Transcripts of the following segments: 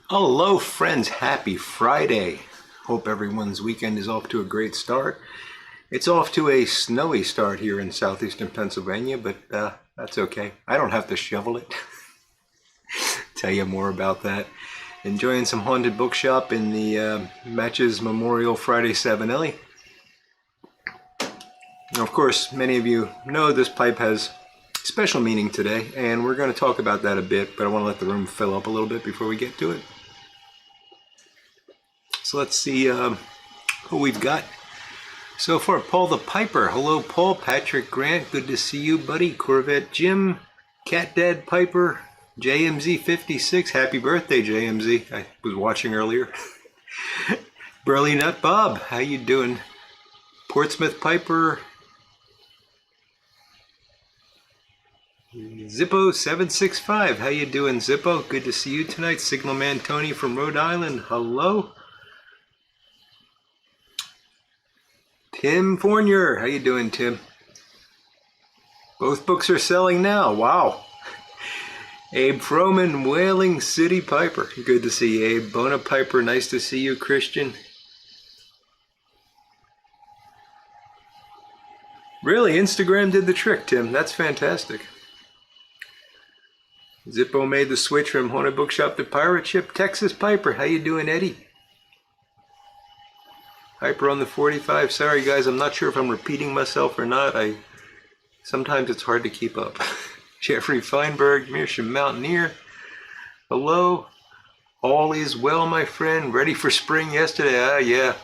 Hello friends, happy Friday. Hope everyone's weekend is off to a great start. It's off to a snowy start here in southeastern Pennsylvania, but that's okay. I don't have to shovel it. Tell you more about that. Enjoying some haunted bookshop in the Matches Memorial Friday 7 Of course, many of you know this pipe has special meaning today, and we're going to talk about that a bit, but I want to let the room fill up a little bit before we get to it. So let's see who we've got so far. Paul the Piper. Hello, Paul. Patrick Grant. Good to see you, buddy. Corvette Jim. Cat Dad Piper. JMZ56. Happy birthday, JMZ. I was watching earlier. Burley Nut Bob. How you doing? Portsmouth Piper. Zippo765. How you doing, Zippo? Good to see you tonight. Signalman Tony from Rhode Island. Hello. Tim Fournier, how you doing, Tim? Both books are selling now. Wow. Abe Froman, Whaling City Piper. Good to see you, Abe. Bona Piper, nice to see you, Christian. Really, Instagram did the trick, Tim. That's fantastic. Zippo made the switch from Haunted Bookshop to Pirate Ship. Texas Piper, how you doing, Eddie? Piper on the 45. Sorry guys, I'm not sure if I'm repeating myself or not. Sometimes it's hard to keep up. Jeffrey Feinberg, Meerschaum Mountaineer. Hello. All is well, my friend. Ready for spring yesterday? Yeah.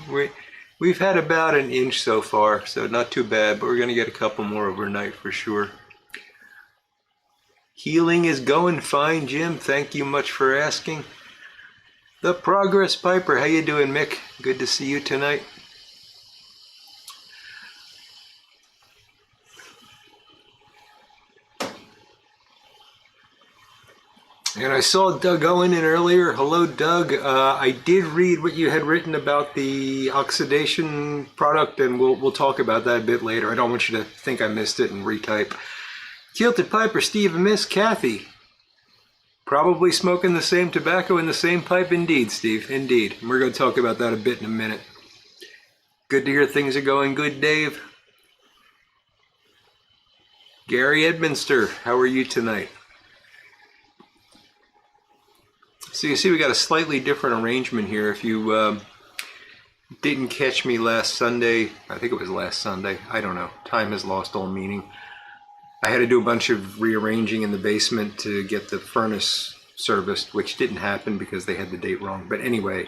We've had about an inch so far, so not too bad, but we're going to get a couple more overnight for sure. Healing is going fine, Jim. Thank you much for asking. The Progress Piper, how you doing, Mick? Good to see you tonight. And I saw Doug Owen in earlier. Hello, Doug. I did read what you had written about the oxidation product, and we'll talk about that a bit later. I don't want you to think I missed it and retype. Kilted Piper, Steve and Miss Kathy. Probably smoking the same tobacco in the same pipe. Indeed, Steve. Indeed. We're going to talk about that a bit in a minute. Good to hear things are going good, Dave. Gary Edminster, how are you tonight? So you see we got a slightly different arrangement here. If you didn't catch me last Sunday, I think it was last Sunday, I don't know. Time has lost all meaning. I had to do a bunch of rearranging in the basement to get the furnace serviced, which didn't happen because they had the date wrong. But anyway,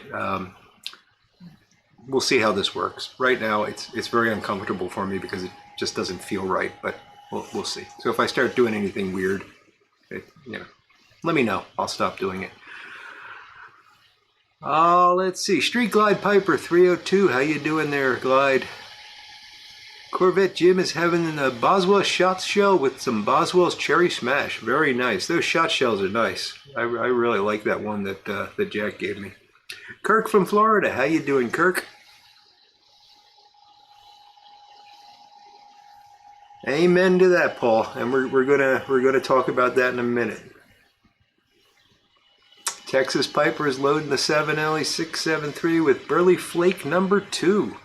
we'll see how this works. Right now, it's very uncomfortable for me because it just doesn't feel right, but we'll see. So if I start doing anything weird, let me know. I'll stop doing it. Let's see. Street Glide Piper 302. How you doing there, Glide? Corvette Jim is having a Boswell shot shell with some Boswell's Cherry Smash. Very nice. Those shot shells are nice. I really like that one that Jack gave me. Kirk from Florida. How you doing, Kirk? Amen to that, Paul. And we're gonna talk about that in a minute. Texas Piper is loading the 7LE673 with Burley Flake number 2.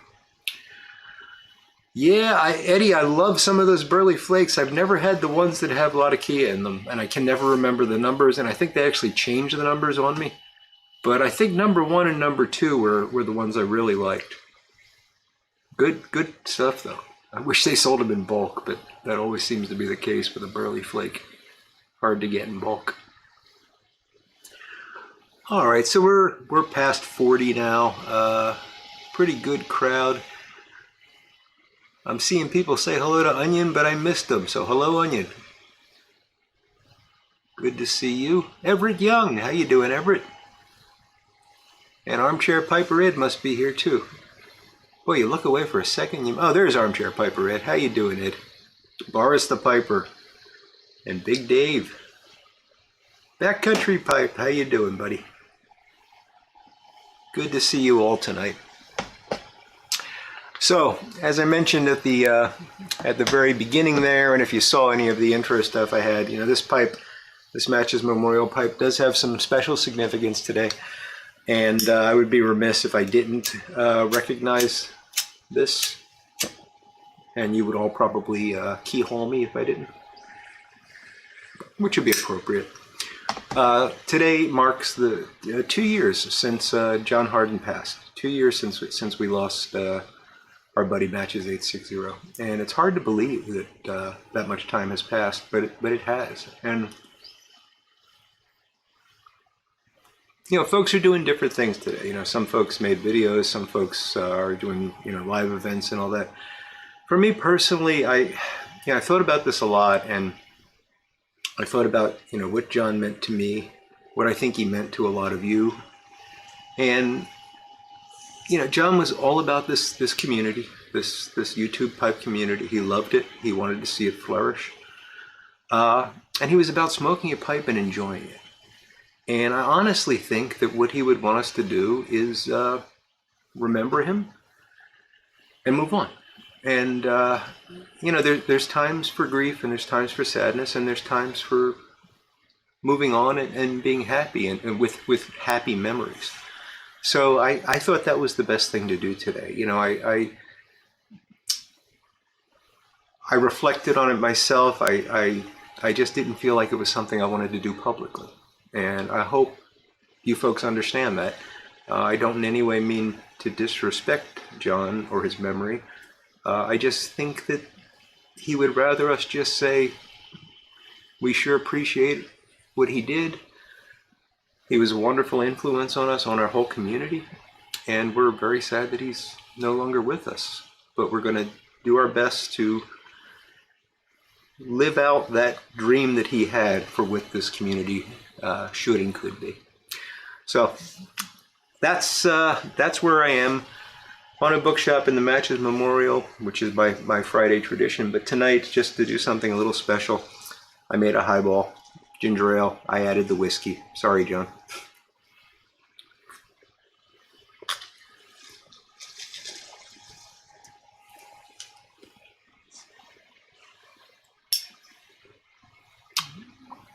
Yeah, Eddie, I love some of those Burley Flakes. I've never had the ones that have a lot of Kia in them, and I can never remember the numbers, and I think they actually changed the numbers on me. But I think number 1 and number 2 were the ones I really liked. Good stuff, though. I wish they sold them in bulk, but that always seems to be the case with a Burley Flake. Hard to get in bulk. All right, so we're past 40 now. Pretty good crowd. I'm seeing people say hello to Onion, but I missed them. So hello, Onion. Good to see you. Everett Young, how you doing, Everett? And Armchair Piper Ed must be here too. Boy, you look away for a second. Oh, there's Armchair Piper Ed. How you doing, Ed? Boris the Piper. And Big Dave. Backcountry Pipe, how you doing, buddy? Good to see you all tonight. So, as I mentioned at the very beginning there, and if you saw any of the intro stuff I had, this pipe This match's memorial pipe does have some special significance today, and I would be remiss if I didn't recognize this, and you would all probably keyhole me if I didn't, which would be appropriate. Today marks the 2 years since John Harden passed. 2 years since we lost our buddy Matches 860, and it's hard to believe that that much time has passed, but it has. And folks are doing different things today. Some folks made videos, some folks are doing live events and all that. For me personally, I thought about this a lot, and I thought about what John meant to me, what I think he meant to a lot of you, and John was all about this community, this YouTube pipe community. He loved it. He wanted to see it flourish, and he was about smoking a pipe and enjoying it. And I honestly think that what he would want us to do is remember him and move on. And there's times for grief, and there's times for sadness, and there's times for moving on and being happy and with happy memories. So I thought that was the best thing to do today. I reflected on it myself. I just didn't feel like it was something I wanted to do publicly. And I hope you folks understand that. I don't in any way mean to disrespect John or his memory. I just think that he would rather us just say, we sure appreciate what he did. He was a wonderful influence on us, on our whole community. And we're very sad that he's no longer with us. But we're going to do our best to live out that dream that he had for what this community should and could be. So that's where I am. On a bookshop in the Matches Memorial, which is my Friday tradition. But tonight, just to do something a little special, I made a highball, ginger ale. I added the whiskey. Sorry, John.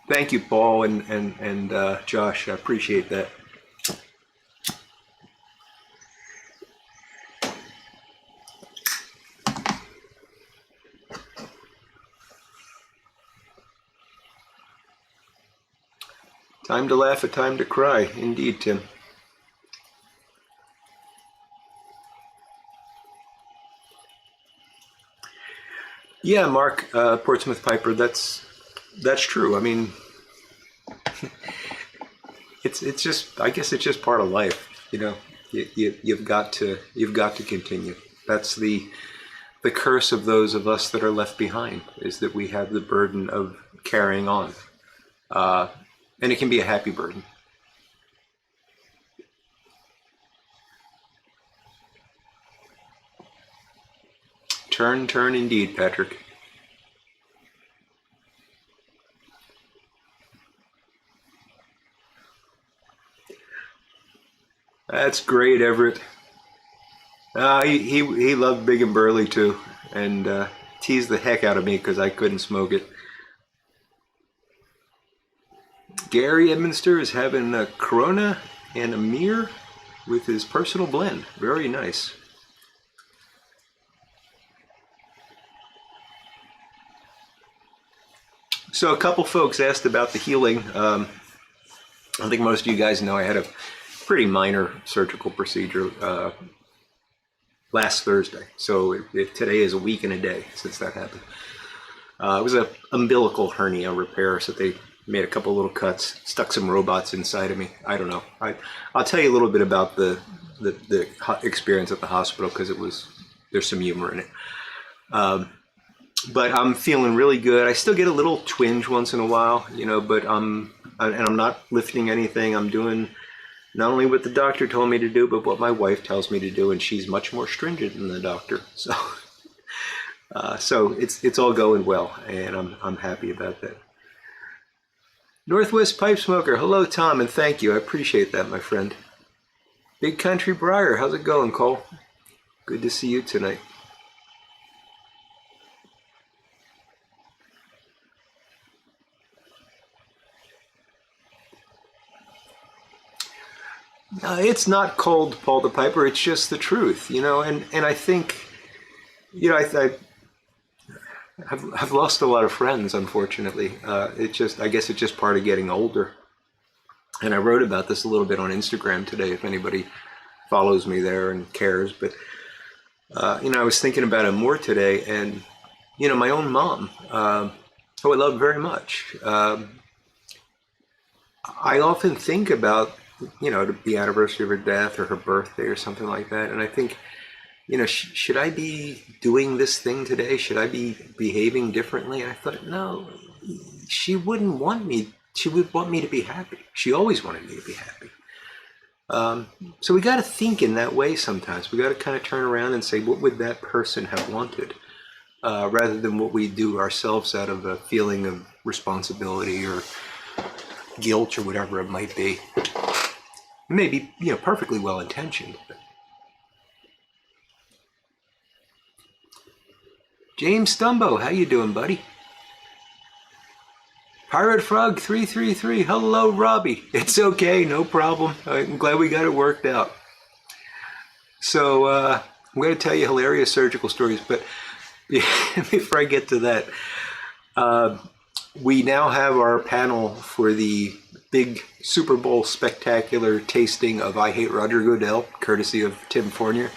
Thank you, Paul and Josh. I appreciate that. Time to laugh, a time to cry. Indeed, Tim. Yeah, Mark, Portsmouth Piper, that's true. I mean, it's just, I guess it's just part of life. You've got to continue. That's the curse of those of us that are left behind, is that we have the burden of carrying on. And it can be a happy burden. Turn indeed, Patrick. That's great, Everett. He loved Big and Burley too, and teased the heck out of me because I couldn't smoke it. Gary Edminster is having a Corona and a Mir with his personal blend. Very nice. So a couple folks asked about the healing. I think most of you guys know I had a pretty minor surgical procedure last Thursday. So today is a week and a day since that happened. It was an umbilical hernia repair, so they made a couple little cuts, stuck some robots inside of me. I don't know. I'll tell you a little bit about the experience at the hospital, because there's some humor in it. But I'm feeling really good. I still get a little twinge once in a while, but I'm not lifting anything. I'm doing not only what the doctor told me to do, but what my wife tells me to do, and she's much more stringent than the doctor. So, so it's all going well, and I'm happy about that. Northwest Pipe Smoker, hello, Tom, and thank you. I appreciate that, my friend. Big Country Briar, how's it going, Cole? Good to see you tonight. It's not cold, Paul the Piper. It's just the truth, and I think, I've lost a lot of friends, unfortunately. I guess it's just part of getting older. And I wrote about this a little bit on Instagram today, if anybody follows me there and cares. But, I was thinking about it more today, and, my own mom, who I love very much. I often think about, the anniversary of her death or her birthday or something like that. And I think, should I be doing this thing today? Should I be behaving differently? And I thought, no, she wouldn't want me. She would want me to be happy. She always wanted me to be happy. So we got to think in that way sometimes. We got to kind of turn around and say, what would that person have wanted? Rather than what we do ourselves out of a feeling of responsibility or guilt or whatever it might be. It may be, perfectly well intentioned. But James Stumbo, how you doing, buddy? Pirate Frog 333, hello, Robbie. It's okay, no problem. I'm glad we got it worked out. So I'm going to tell you hilarious surgical stories, but before I get to that, we now have our panel for the big Super Bowl spectacular tasting of I Hate Roger Goodell, courtesy of Tim Fournier.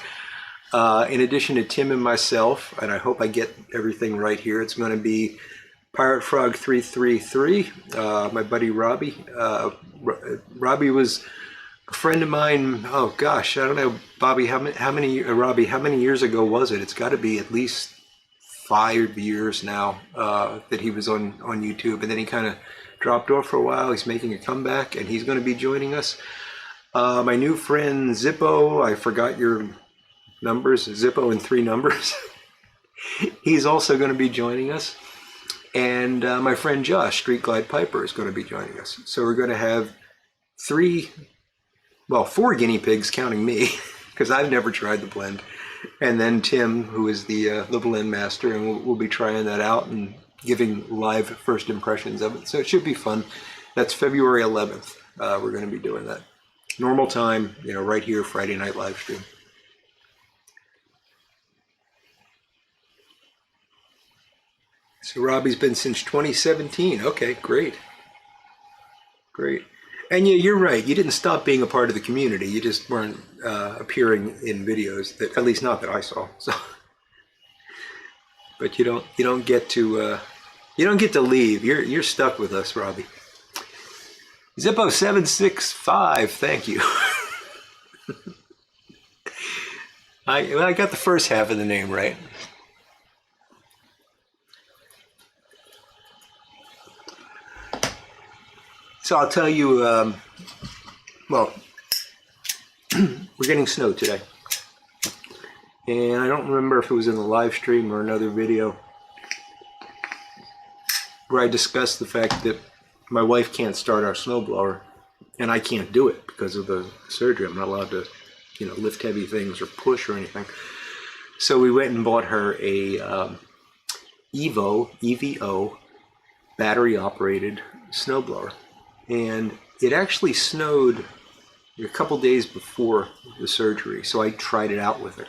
In addition to Tim and myself, and I hope I get everything right here, it's going to be Pirate Frog 333, my buddy Robbie. Robbie was a friend of mine. Oh gosh, I don't know, Robbie, how many years ago was it? It's got to be at least 5 years now that he was on YouTube, and then he kind of dropped off for a while. He's making a comeback, and he's going to be joining us. My new friend Zippo, I forgot your numbers, Zippo in 3 numbers. He's also going to be joining us. And my friend Josh, Street Glide Piper, is going to be joining us. So we're going to have 4 guinea pigs, counting me, because I've never tried the blend. And then Tim, who is the blend master, and we'll be trying that out and giving live first impressions of it. So it should be fun. That's February 11th. We're going to be doing that. Normal time, right here, Friday night live stream. So Robbie's been since 2017. Okay, great. Great. And yeah, you're right. You didn't stop being a part of the community. You just weren't appearing in videos, that, at least not that I saw. So, but you don't get to leave. You're stuck with us, Robbie. Zippo765, thank you. I got the first half of the name right. So I'll tell you, we're getting snow today. And I don't remember if it was in the live stream or another video where I discussed the fact that my wife can't start our snowblower, and I can't do it because of the surgery. I'm not allowed to, lift heavy things or push or anything. So we went and bought her a EVO, battery-operated snowblower. And it actually snowed a couple days before the surgery, so I tried it out with her.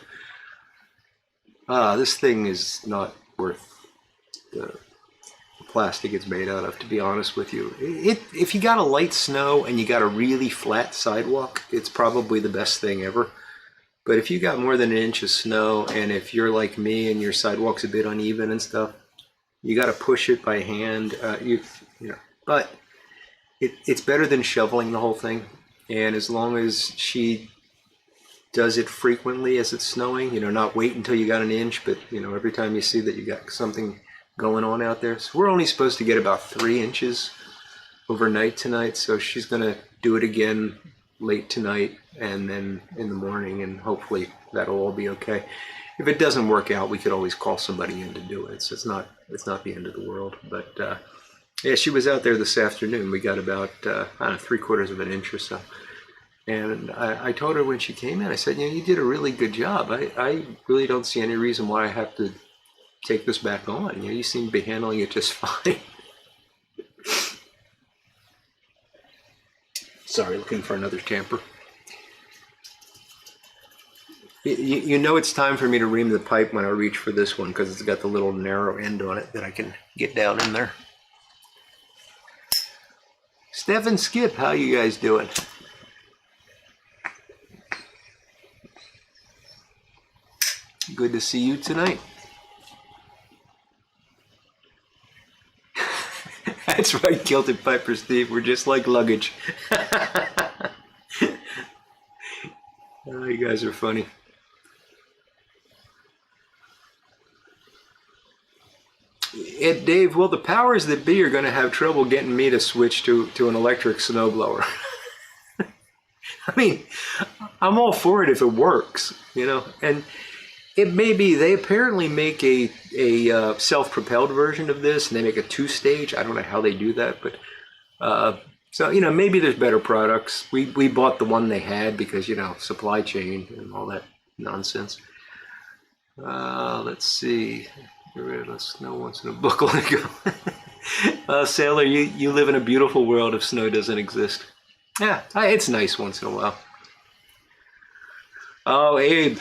This thing is not worth the plastic it's made out of, to be honest with you. If you got a light snow and you got a really flat sidewalk, it's probably the best thing ever. But if you got more than an inch of snow, and if you're like me and your sidewalk's a bit uneven and stuff, you got to push it by hand. But it's better than shoveling the whole thing. And as long as she does it frequently as it's snowing, not wait until you got an inch, but every time you see that you got something going on out there. So we're only supposed to get about 3 inches overnight tonight, so she's gonna do it again late tonight and then in the morning, and hopefully that'll all be okay. If it doesn't work out, we could always call somebody in to do it, so it's not the end of the world. But yeah, she was out there this afternoon. We got about 3/4 of an inch or so. And I told her when she came in, I said, you did a really good job. I really don't see any reason why I have to take this back on. You seem to be handling it just fine. Sorry, looking for another tamper. You know it's time for me to ream the pipe when I reach for this one because it's got the little narrow end on it that I can get down in there. Steph and Skip, how you guys doing? Good to see you tonight. That's right, Kilted Piper Steve. We're just like luggage. Oh, you guys are funny. Dave, well, the powers that be are going to have trouble getting me to switch to an electric snowblower. I mean, I'm all for it if it works, you know. And it may be, they apparently make a self-propelled version of this, and they make a two-stage. I don't know how they do that, but so, you know, maybe there's better products. We bought the one they had because, you know, supply chain and all that nonsense. Let's see. Get rid of the snow once in a book. Let it go. Sailor, you live in a beautiful world if snow doesn't exist. Yeah, it's nice once in a while. Oh, Abe,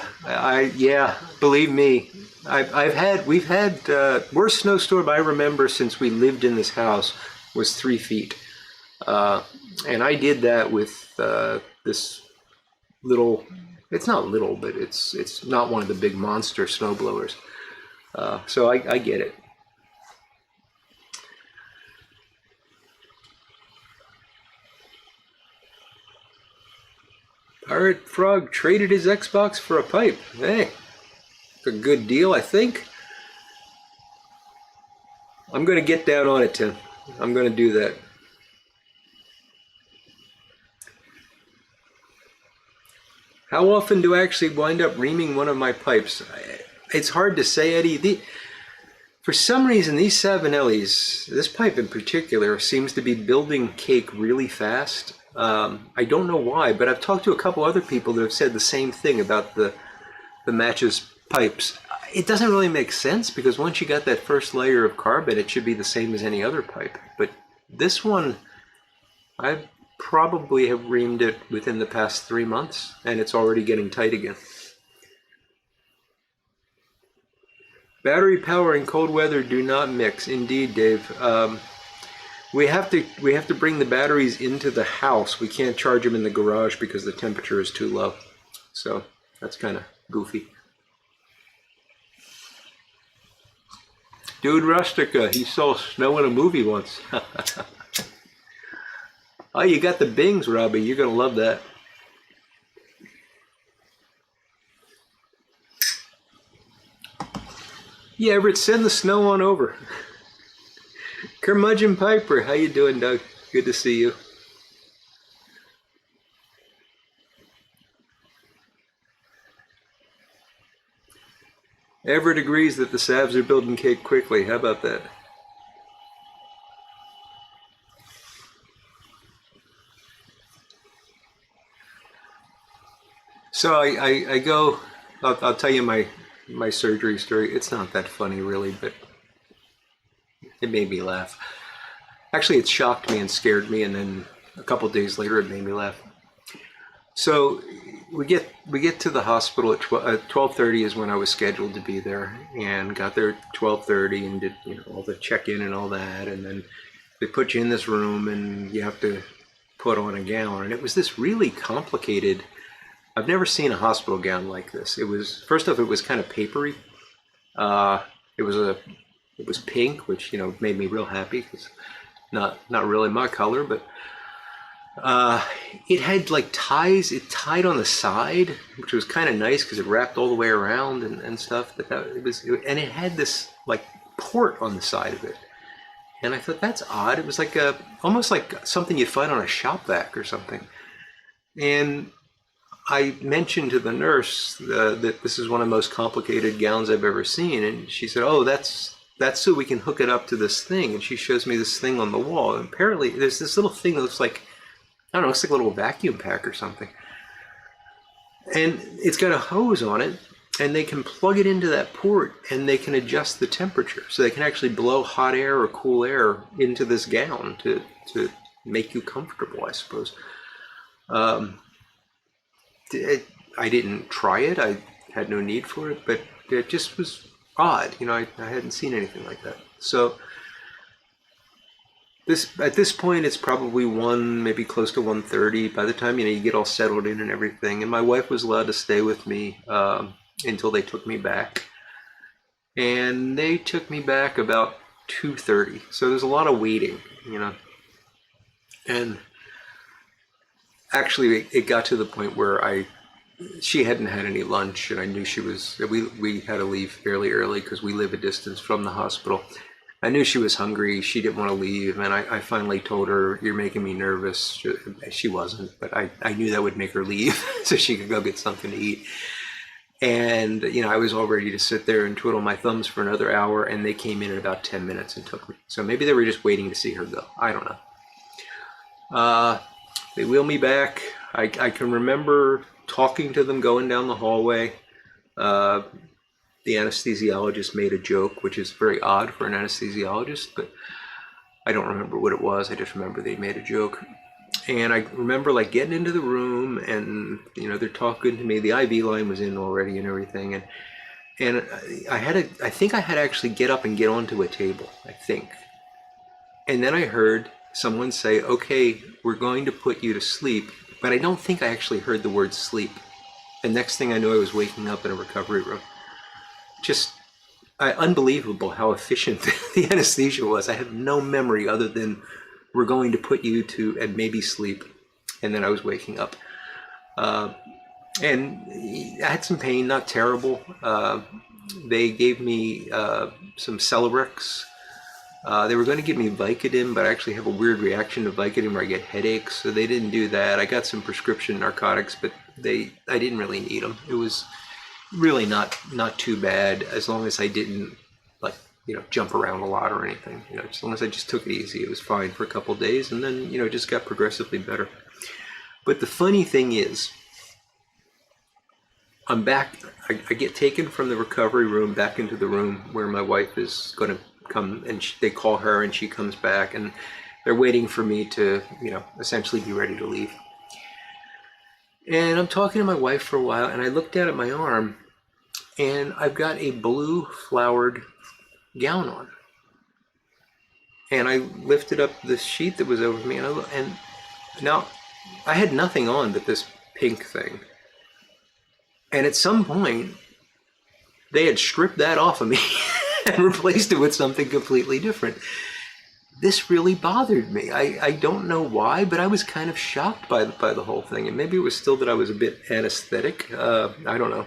yeah, believe me, we've had worst snowstorm I remember since we lived in this house was 3 feet, and I did that with this little. It's not little, but it's not one of the big monster snowblowers. So I get it. Pirate Frog traded his Xbox for a pipe. Hey, a good deal, I think. I'm going to get down on it, Tim. I'm going to do that. How often do I actually wind up reaming one of my pipes? It's hard to say, Eddie. For some reason, these Savinellis, this pipe in particular, seems to be building cake really fast. I don't know why, but I've talked to a couple other people that have said the same thing about the matches pipes. It doesn't really make sense because once you got that first layer of carbon, it should be the same as any other pipe. But this one, I probably have reamed it within the past 3 months, and it's already getting tight again. Battery power and cold weather do not mix. Indeed, Dave. We have to bring the batteries into the house. We can't charge them in the garage because the temperature is too low. So that's kind of goofy. Dude Rustica, he saw snow in a movie once. Oh, you got the Bings, Robbie. You're gonna love that. Yeah, Everett, send the snow on over. Curmudgeon Piper, how you doing, Doug? Good to see you. Everett agrees that the Savs are building cake quickly. How about that? So I go, I'll tell you my surgery story. It's not that funny really, but it made me laugh. Actually, it shocked me and scared me, and then a couple days later it made me laugh. So we get to the hospital at 12:30 is when I was scheduled to be there, and got there at 12:30 and did, you know, all the check-in and all that, and then they put you in this room and you have to put on a gown, and it was this really complicated. I've never seen a hospital gown like this. It was, first off, it was kind of papery. It was pink, which, you know, made me real happy because not really my color, but it had like ties. It tied on the side, which was kind of nice because it wrapped all the way around and stuff. And it had this like port on the side of it, and I thought that's odd. It was like almost like something you'd find on a shop vac or something. And I mentioned to the nurse that this is one of the most complicated gowns I've ever seen, and she said, "Oh, that's so we can hook it up to this thing." And she shows me this thing on the wall, and apparently there's this little thing that looks like, I don't know, it's like a little vacuum pack or something, and it's got a hose on it, and they can plug it into that port, and they can adjust the temperature, so they can actually blow hot air or cool air into this gown to make you comfortable, I suppose. I didn't try it. had no need for it, but it just was odd. You know, I hadn't seen anything like that. So at this point, it's probably maybe close to 1:30. By the time, you get all settled in and everything, and my wife was allowed to stay with me until they took me back. And they took me back about 2:30. So there's a lot of waiting, And actually, it got to the point where she hadn't had any lunch, and I knew we had to leave fairly early because we live a distance from the hospital. I knew she was hungry. She didn't want to leave, and I finally told her, "You're making me nervous." She wasn't, but I knew that would make her leave so she could go get something to eat. And, I was all ready to sit there and twiddle my thumbs for another hour, and they came in about 10 minutes and took me. So maybe they were just waiting to see her go. I don't know. They wheeled me back. I can remember talking to them going down the hallway. The anesthesiologist made a joke, which is very odd for an anesthesiologist, but I don't remember what it was. I just remember they made a joke. And I remember getting into the room, and they're talking to me. The IV line was in already and everything, and I think I had to actually get up and get onto a table, I think. And then I heard someone say, "Okay, we're going to put you to sleep," but I don't think I actually heard the word sleep. And next thing I knew, I was waking up in a recovery room. Just unbelievable how efficient the anesthesia was. I have no memory other than, "We're going to put you to and maybe sleep," and then I was waking up. And I had some pain, not terrible. They gave me some Celebrex. They were going to give me Vicodin, but I actually have a weird reaction to Vicodin where I get headaches, so they didn't do that. I got some prescription narcotics, but I didn't really need them. It was really not too bad, as long as I didn't jump around a lot or anything. As long as I just took it easy, it was fine for a couple of days, and then it just got progressively better. But the funny thing is, I'm back. I get taken from the recovery room back into the room where my wife is going to come, and they call her, and she comes back, and they're waiting for me to essentially be ready to leave. And I'm talking to my wife for a while, and I look down at my arm, and I've got a blue flowered gown on. And I lifted up the sheet that was over me, and now I had nothing on but this pink thing. And at some point, they had stripped that off of me and replaced it with something completely different. This really bothered me. I don't know why, but I was kind of shocked by the whole thing. And maybe it was still that I was a bit anesthetic. I don't know.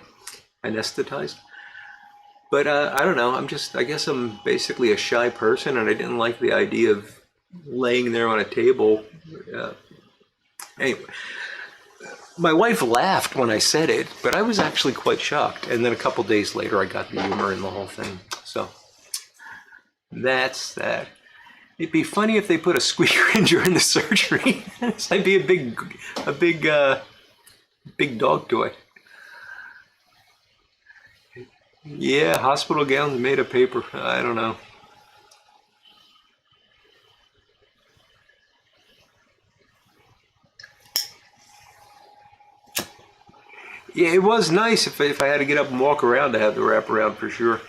Anesthetized. But I don't know. I guess I'm basically a shy person, and I didn't like the idea of laying there on a table. Anyway, my wife laughed when I said it, but I was actually quite shocked. And then a couple days later, I got the humor in the whole thing. So that's that. It'd be funny if they put a squeaker in during the surgery. I'd be a big dog toy. Yeah, hospital gowns made of paper. I don't know. Yeah, it was nice if I had to get up and walk around to have the wraparound for sure.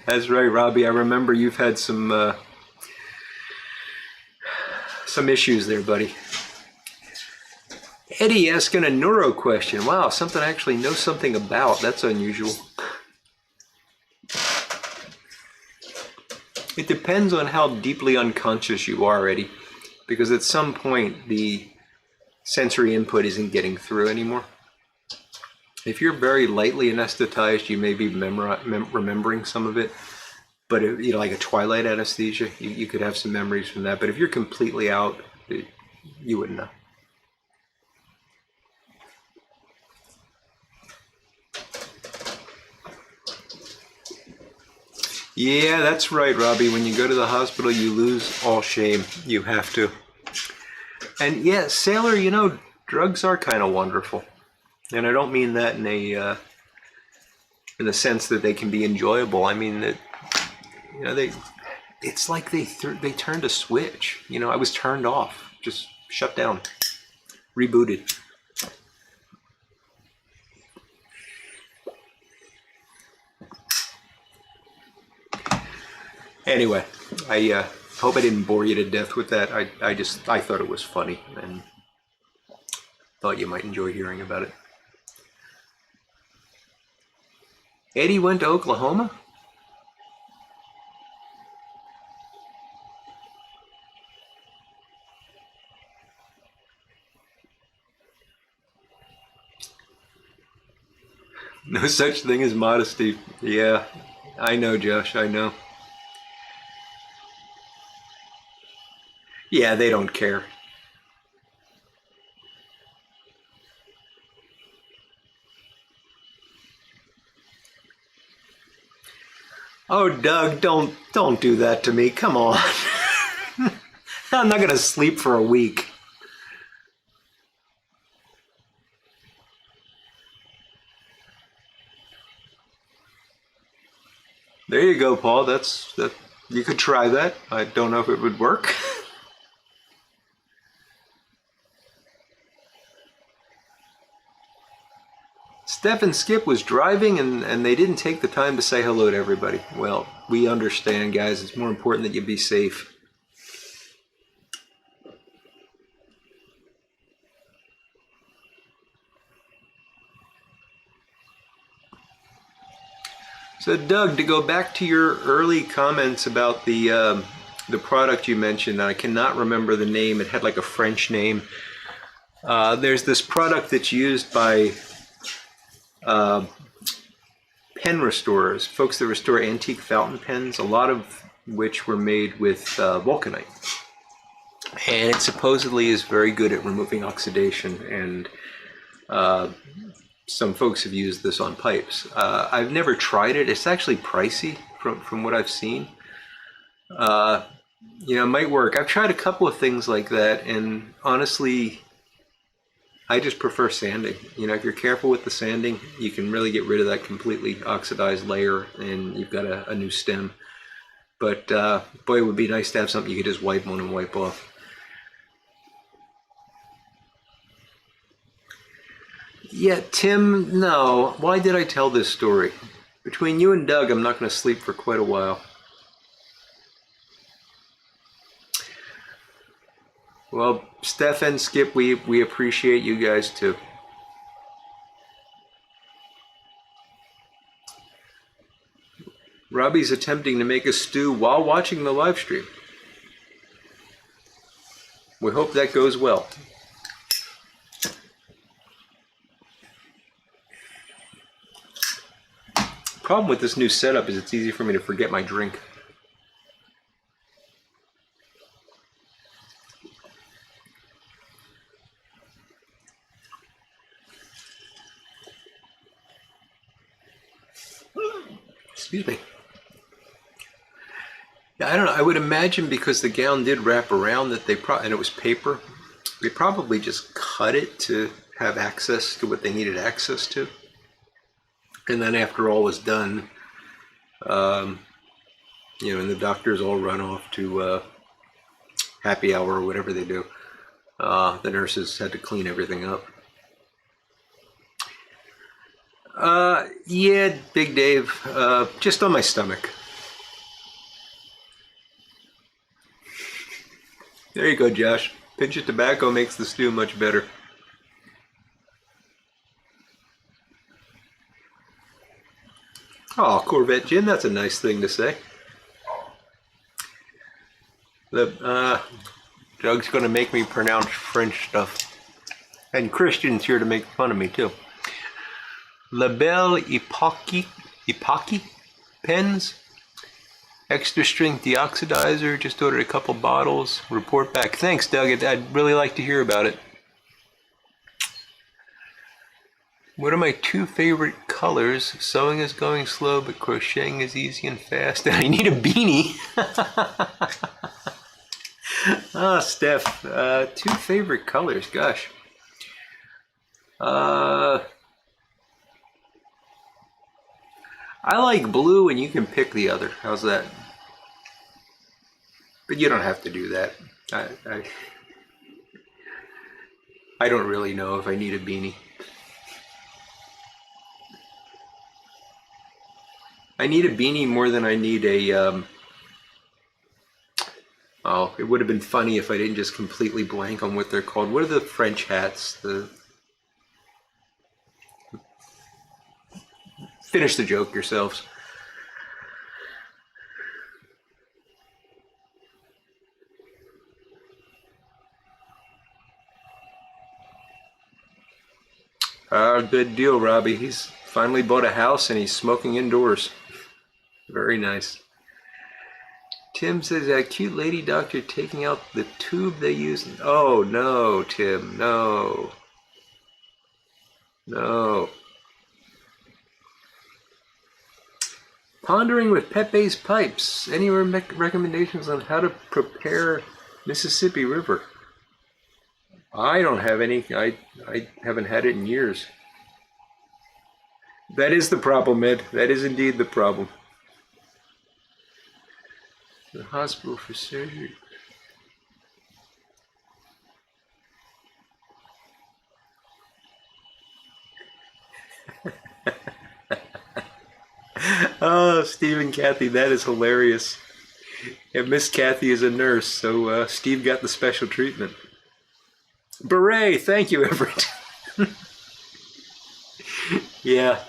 That's right, Robbie. I remember you've had some issues there, buddy. Eddie asking a neuro question. Wow, something I actually know something about. That's unusual. It depends on how deeply unconscious you are, Eddie, because at some point the sensory input isn't getting through anymore. If you're very lightly anesthetized, you may be remembering some of it, but like a twilight anesthesia, you could have some memories from that. But if you're completely out, you wouldn't know. Yeah, that's right, Robbie. When you go to the hospital, you lose all shame. You have to. And yeah, Sailor, drugs are kind of wonderful. And I don't mean that in a in the sense that they can be enjoyable. I mean, that, you know, it's like they turned a switch. You know, I was turned off, just shut down, rebooted. Anyway, I hope I didn't bore you to death with that. I thought it was funny and thought you might enjoy hearing about it. Eddie went to Oklahoma? No such thing as modesty. Yeah, I know, Josh, I know. Yeah, they don't care. Oh, Doug, don't do that to me. Come on. I'm not gonna sleep for a week. There you go, Paul. That. You could try that. I don't know if it would work. Steph and Skip was driving and they didn't take the time to say hello to everybody. Well, we understand, guys. It's more important that you be safe. So, Doug, to go back to your early comments about the product you mentioned, I cannot remember the name. It had like a French name. There's this product that's used by pen restorers, folks that restore antique fountain pens, a lot of which were made with vulcanite. And it supposedly is very good at removing oxidation, and some folks have used this on pipes. I've never tried it. It's actually pricey from what I've seen. You know, it might work. I've tried a couple of things like that, and honestly, I just prefer sanding. You know, if you're careful with the sanding, you can really get rid of that completely oxidized layer, and you've got a new stem. But boy, it would be nice to have something you could just wipe on and wipe off. Yeah, Tim, no. Why did I tell this story? Between you and Doug, I'm not going to sleep for quite a while. Well, Steph and Skip, we appreciate you guys too. Robbie's attempting to make a stew while watching the live stream. We hope that goes well. Problem with this new setup is it's easy for me to forget my drink. Excuse me. Yeah, I don't know. I would imagine because the gown did wrap around that and it was paper, they probably just cut it to have access to what they needed access to. And then after all was done, you know, and the doctors all run off to happy hour or whatever they do, the nurses had to clean everything up. Yeah, Big Dave, just on my stomach. There you go, Josh. Pinch of tobacco makes the stew much better. Oh, Corvette Jim, that's a nice thing to say. Doug's going to make me pronounce French stuff. And Christian's here to make fun of me, too. La Belle Epoque pens. Extra strength deoxidizer. Just ordered a couple bottles. Report back. Thanks, Doug. I'd really like to hear about it. What are my two favorite colors? Sewing is going slow, but crocheting is easy and fast. And I need a beanie. Ah, Steph. Two favorite colors. Gosh. I like blue, and you can pick the other. How's that? But you don't have to do that. I, I don't really know if I need a beanie. I need a beanie more than I need a, oh, it would have been funny if I didn't just completely blank on what they're called. What are the French hats? Finish the joke yourselves. Good deal, Robbie. He's finally bought a house and he's smoking indoors. Very nice. Tim says that cute lady doctor taking out the tube they use. Oh no, Tim, no. No. Pondering with Pepe's pipes. Any recommendations on how to prepare Mississippi River? I don't have any. I haven't had it in years. That is the problem, Ed. That is indeed the problem. The hospital for surgery. Oh, Steve and Kathy, that is hilarious. And Miss Kathy is a nurse, so Steve got the special treatment. Beret, thank you, Everett. Yeah.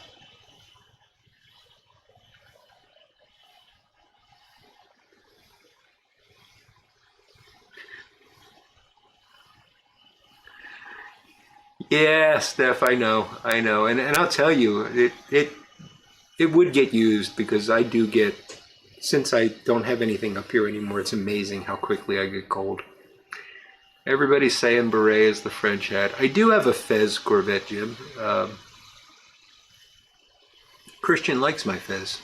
Yeah, Steph, I know, and I'll tell you, it would get used because I do get, since I don't have anything up here anymore, it's amazing how quickly I get cold. Everybody's saying beret is the French hat. I do have a fez Corvette, Jim. Christian likes my fez.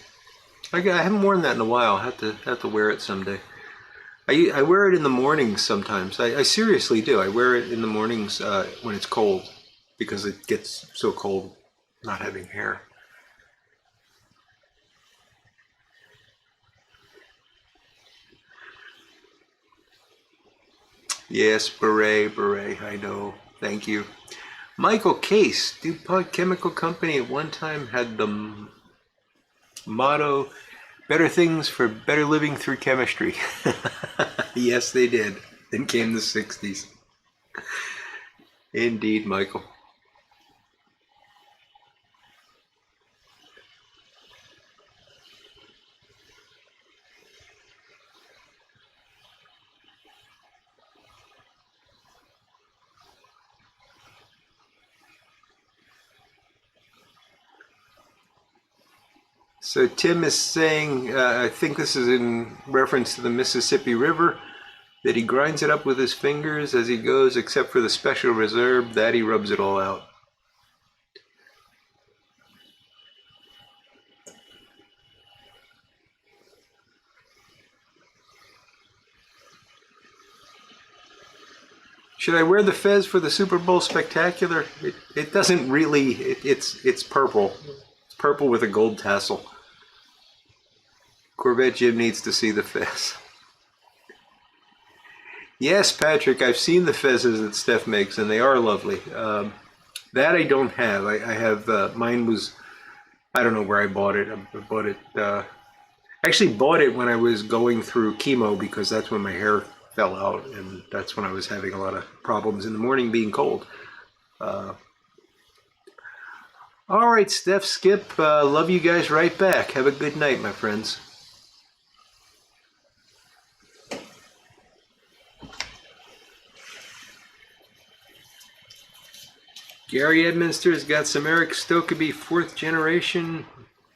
I haven't worn that in a while. I have to wear it someday. I wear it in the mornings sometimes. I seriously do. I wear it in the mornings when it's cold because it gets so cold not having hair. Yes, beret, I know. Thank you. Michael Case, DuPont Chemical Company at one time had the motto, better things for better living through chemistry. Yes, they did. Then came the 60s. Indeed, Michael. So Tim is saying, I think this is in reference to the Mississippi River, that he grinds it up with his fingers as he goes, except for the special reserve, that he rubs it all out. Should I wear the fez for the Super Bowl Spectacular? It doesn't really, it's purple. It's purple with a gold tassel. Corvette Jim needs to see the fez. Yes, Patrick, I've seen the fezes that Steph makes, and they are lovely. That I don't have. I have, mine was, I don't know where I bought it. I bought it, actually bought it when I was going through chemo because that's when my hair fell out, and that's when I was having a lot of problems in the morning being cold. All right, Steph, Skip, love you guys right back. Have a good night, my friends. Gary Edminster's got some Eric Stokeby 4th generation.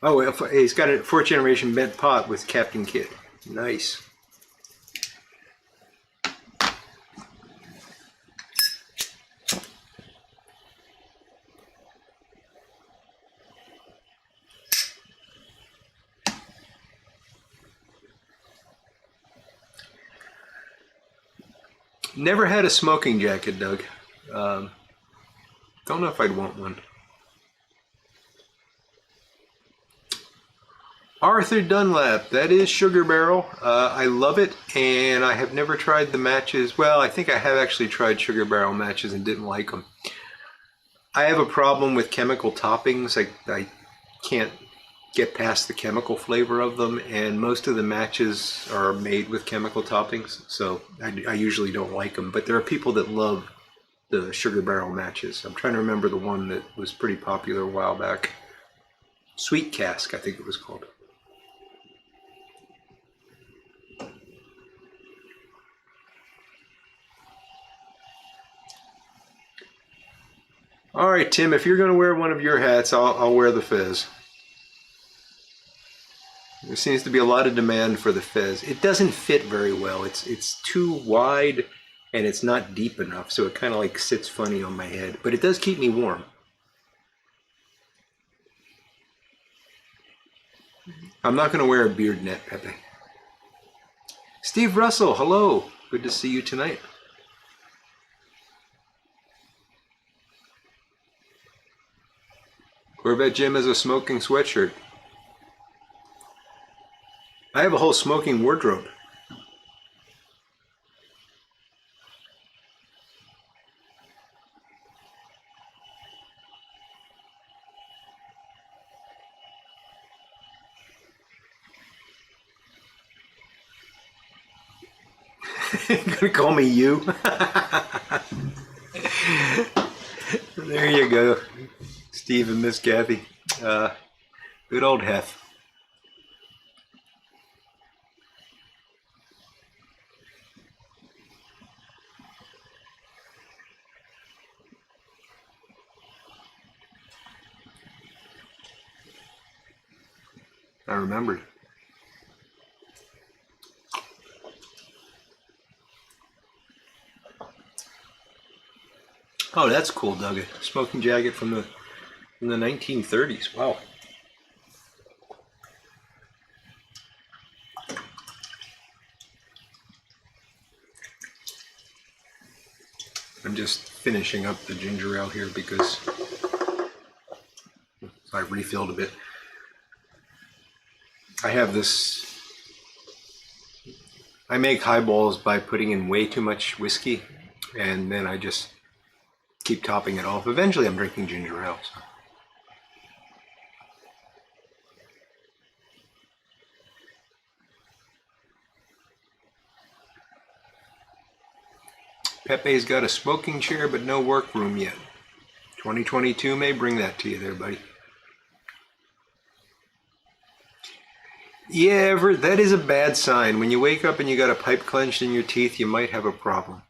Oh, he's got a 4th generation bent pot with Captain Kidd. Nice. Never had a smoking jacket, Doug. Don't know if I'd want one. Arthur Dunlap, that is Sugar Barrel. I love it, and I have never tried the matches. Well, I think I have actually tried Sugar Barrel matches and didn't like them. I have a problem with chemical toppings. I can't get past the chemical flavor of them, and most of the matches are made with chemical toppings, so I usually don't like them. But there are people that love the Sugar Barrel matches. I'm trying to remember the one that was pretty popular a while back. Sweet Cask, I think it was called. All right, Tim, if you're going to wear one of your hats, I'll wear the fez. There seems to be a lot of demand for the fez. It doesn't fit very well. It's too wide and it's not deep enough, so it kind of like sits funny on my head. But it does keep me warm. I'm not going to wear a beard net, Pepe. Steve Russell, hello. Good to see you tonight. Corvette Jim has a smoking sweatshirt. I have a whole smoking wardrobe. Gonna call me you? There you go. Steve and Miss Kathy. Good old Hef. I remembered. Oh, that's cool, Doug. A smoking jacket from the 1930s. Wow. I'm just finishing up the ginger ale here because I refilled a bit. I have this. I make highballs by putting in way too much whiskey, and then I just keep topping it off. Eventually I'm drinking ginger ale. So. Pepe's got a smoking chair but no workroom yet. 2022 may bring that to you there, buddy. Yeah, that is a bad sign. When you wake up and you got a pipe clenched in your teeth, you might have a problem.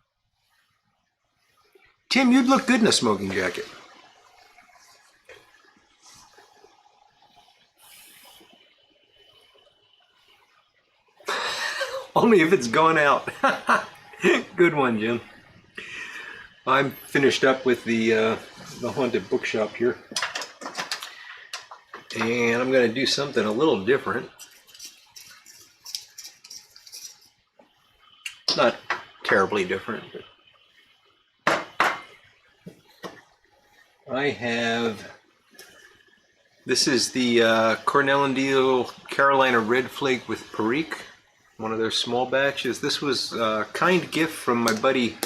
Tim, you'd look good in a smoking jacket. Only if it's gone out. Good one, Jim. I'm finished up with the haunted bookshop here. And I'm going to do something a little different. Not terribly different, but I have, this is the Cornell and Deal Carolina Red Flake with Perique, one of their small batches. This was a kind gift from my buddy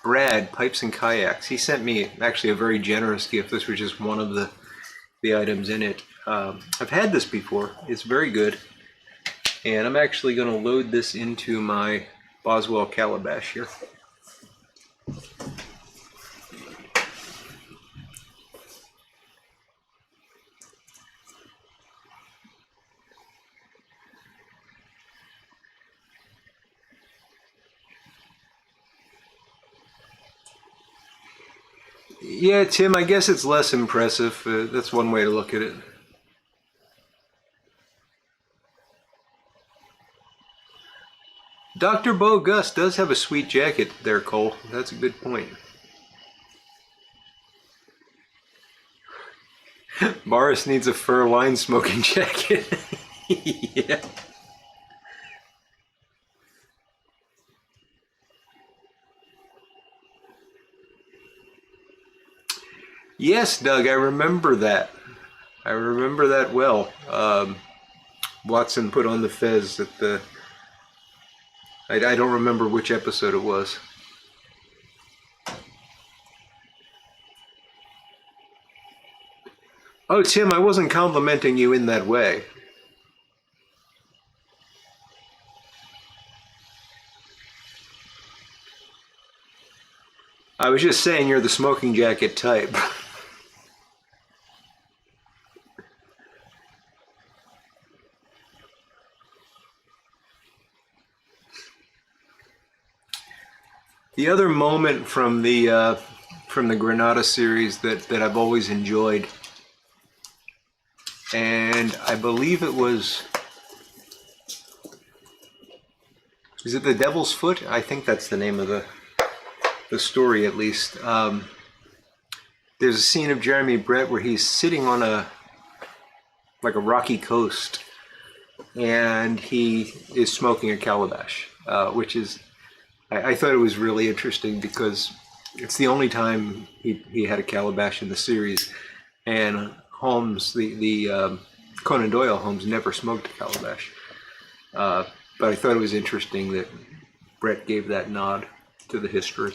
Brad, Pipes and Kayaks. He sent me actually a very generous gift. This was just one of the items in it. I've had this before. It's very good. And I'm actually going to load this into my Boswell calabash here. Yeah, Tim, I guess it's less impressive. That's one way to look at it. Dr. Bo Gus does have a sweet jacket there, Cole. That's a good point. Boris needs a fur line smoking jacket. Yeah. Yes, Doug, I remember that. I remember that well. Watson put on the fez at the... I don't remember which episode it was. Oh, Tim, I wasn't complimenting you in that way. I was just saying you're the smoking jacket type. The other moment from the Granada series that I've always enjoyed, and I believe it was, is it The Devil's Foot? I think that's the name of the story, at least. There's a scene of Jeremy Brett where he's sitting on a rocky coast, and he is smoking a calabash, which is, I thought it was really interesting because it's the only time he had a calabash in the series, and Holmes, the Conan Doyle Holmes, never smoked a calabash. But I thought it was interesting that Brett gave that nod to the history.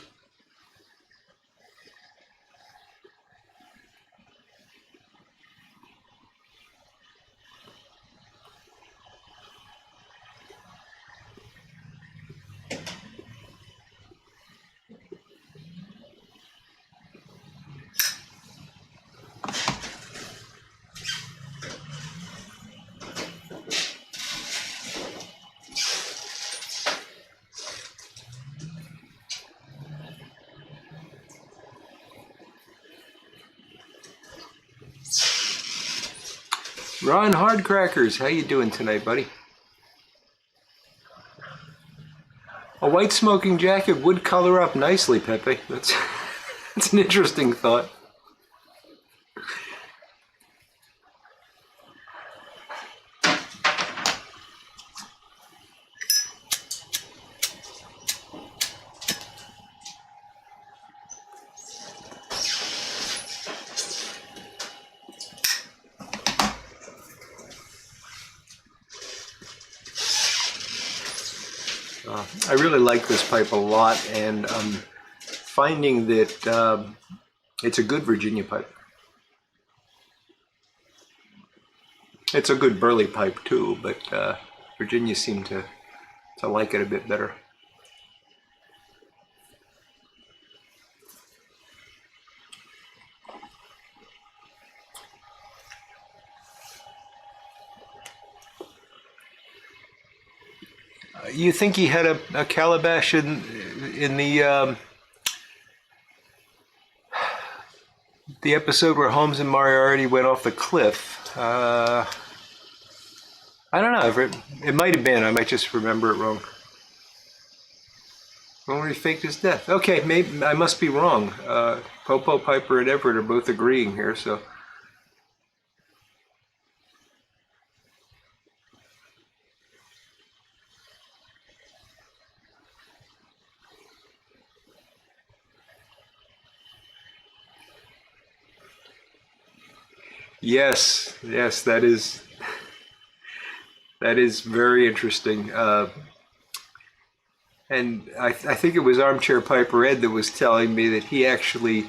Ron Hardcrackers, how you doing tonight, buddy? A white smoking jacket would color up nicely, Pepe. That's an interesting thought. I really like this pipe a lot, and I'm finding that it's a good Virginia pipe. It's a good burley pipe too, but Virginia seem to like it a bit better. You think he had a calabash in the episode where Holmes and Moriarty went off the cliff? I don't know. It might have been. I might just remember it wrong. When he faked his death. Okay, maybe I must be wrong. Popo, Piper, and Everett are both agreeing here, so. Yes, that is very interesting. And I think it was Armchair Piper Ed that was telling me that he actually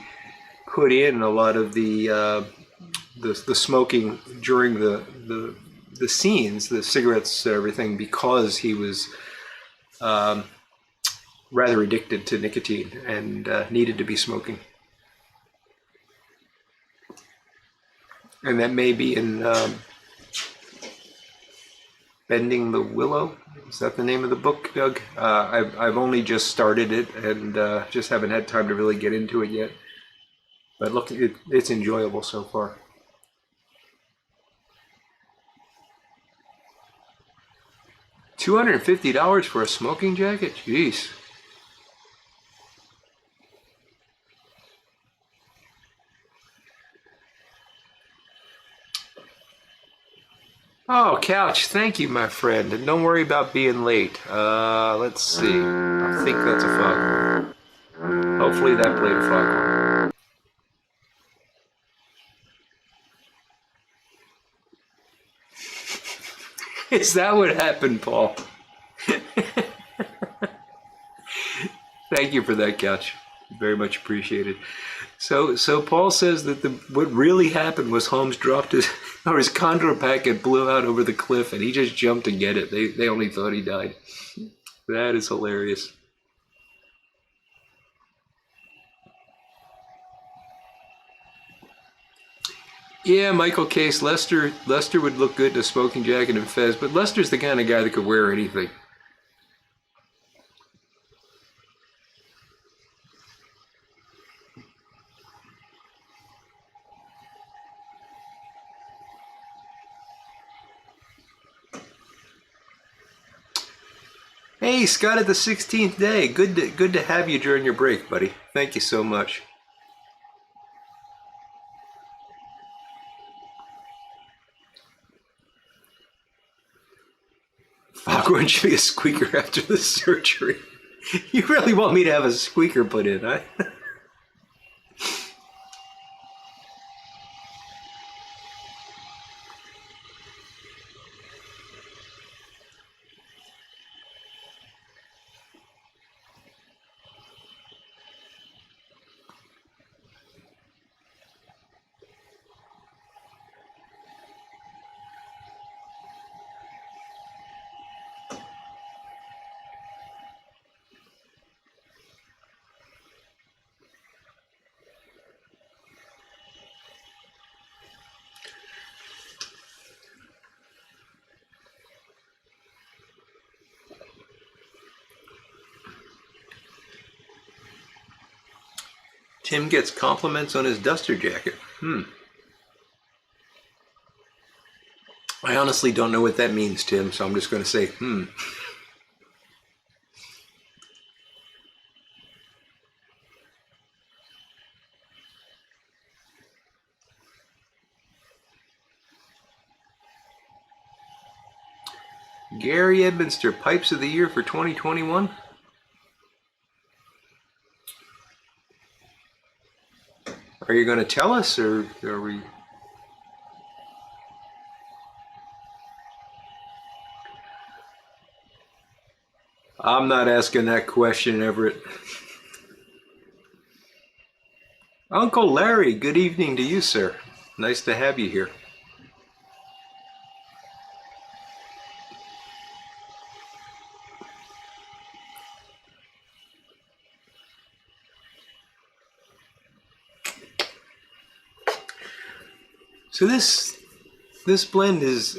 put in a lot of the smoking during the scenes, the cigarettes and everything, because he was rather addicted to nicotine and needed to be smoking. And that may be in Bending the Willow. Is that the name of the book, Doug? I've only just started it and just haven't had time to really get into it yet. But look, it's enjoyable so far. $250 for a smoking jacket? Jeez. Oh, Couch, thank you, my friend. And don't worry about being late. Let's see. I think that's a foghorn. Hopefully that played a foghorn. Is that what happened, Paul? Thank you for that, Couch. Very much appreciated. So Paul says that what really happened was Holmes dropped his condor packet blew out over the cliff, and he just jumped to get it. They only thought he died. That is hilarious. Yeah, Michael Case, Lester would look good in a smoking jacket and fez, but Lester's the kind of guy that could wear anything. Hey, Scott, at the 16th day. Good to have you during your break, buddy. Thank you so much. Foghorn should be a squeaker after the surgery. You really want me to have a squeaker put in, huh? Tim gets compliments on his duster jacket. I honestly don't know what that means, Tim, so I'm just going to say, Gary Edminster, Pipes of the Year for 2021? Are you going to tell us, or are we... I'm not asking that question, Everett. Uncle Larry, good evening to you, sir. Nice to have you here. So this blend is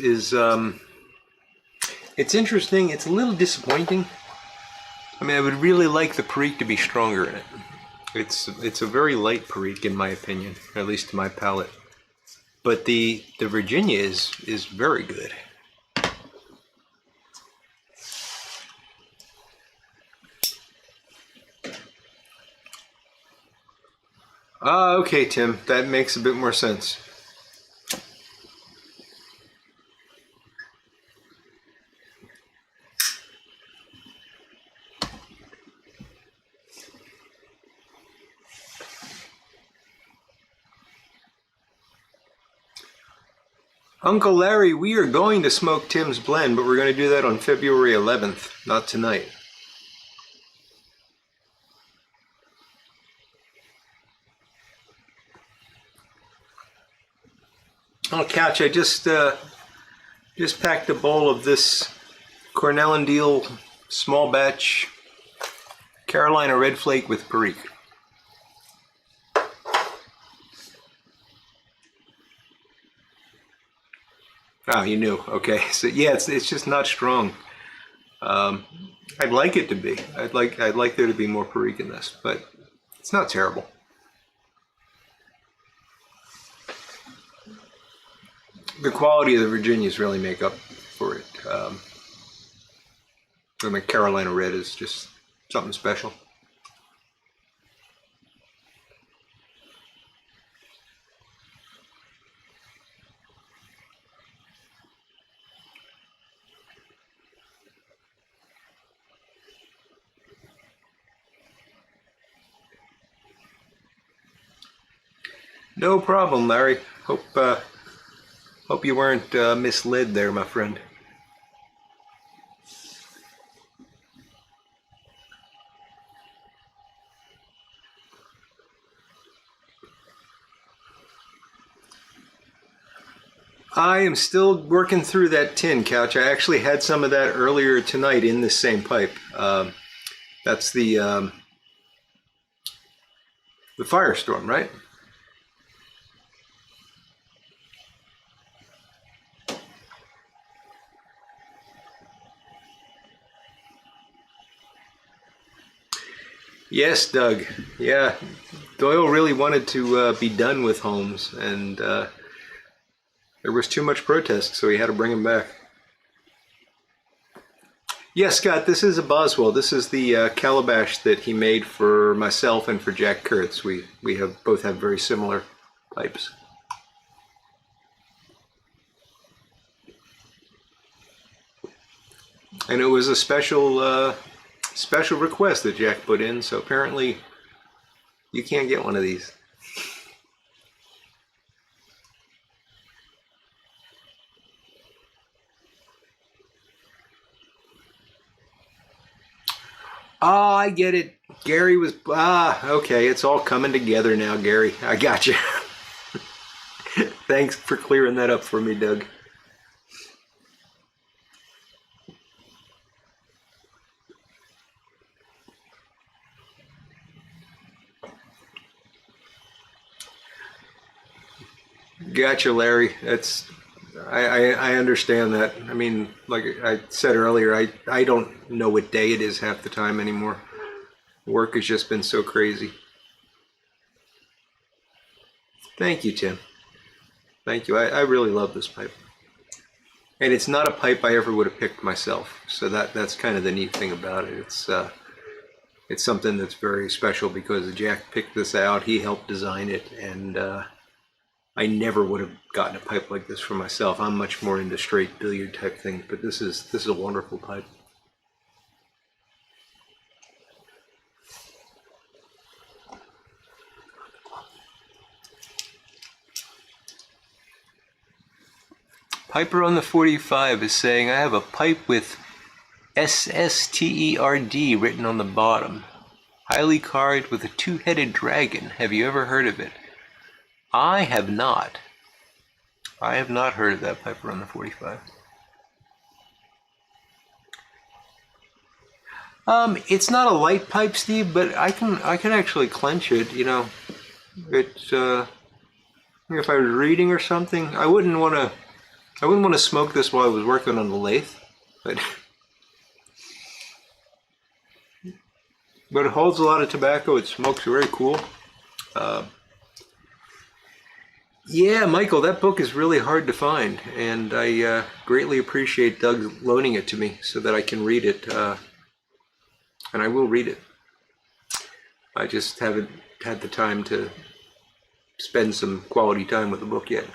it's interesting. It's a little disappointing. I mean, I would really like the Perique to be stronger in it. It's a very light Perique in my opinion, at least to my palate. But the Virginia is very good. Okay, Tim, that makes a bit more sense. Uncle Larry, we are going to smoke Tim's blend, but we're going to do that on February 11th, not tonight. Oh, Couch, I just packed a bowl of this Cornell and Deal small batch Carolina Red Flake with Perique. Oh, you knew. Okay, so yeah, it's just not strong. I'd like it to be. I'd like there to be more Perique in this, but it's not terrible. The quality of the Virginias really make up for it. And the Carolina Red is just something special. No problem, Larry. Hope you weren't misled there, my friend. I am still working through that tin couch. I actually had some of that earlier tonight in this same pipe. That's the Firestorm, right? Yes, Doug. Yeah, Doyle really wanted to be done with Holmes, and there was too much protest, so he had to bring him back. Yes, Scott, this is a Boswell. This is the calabash that he made for myself and for Jack Kurtz. We have both have very similar pipes. And it was a special request that Jack put in, so apparently you can't get one of these. Oh, I get it. Gary was okay. It's all coming together now, Gary. I got you. Thanks for clearing that up for me, Doug. Gotcha, Larry. I understand that. I mean, like I said earlier, I don't know what day it is half the time anymore. Work has just been so crazy. Thank you, Tim. Thank you. I really love this pipe. And it's not a pipe I ever would have picked myself. So that's kind of the neat thing about it. It's something that's very special because Jack picked this out. He helped design it, and I never would have gotten a pipe like this for myself. I'm much more into straight billiard type things, but this is a wonderful pipe. Piper on the 45 is saying, I have a pipe with SSTERD written on the bottom. Highly carved with a two-headed dragon. Have you ever heard of it? I have not. I have not heard of that Piper on the 45. It's not a light pipe, Steve, but I can actually clench it. You know, it's if I was reading or something, I wouldn't want to smoke this while I was working on the lathe, but it holds a lot of tobacco. It smokes very cool. Yeah, Michael, that book is really hard to find, and I greatly appreciate Doug loaning it to me so that I can read it, and I will read it. I just haven't had the time to spend some quality time with the book yet.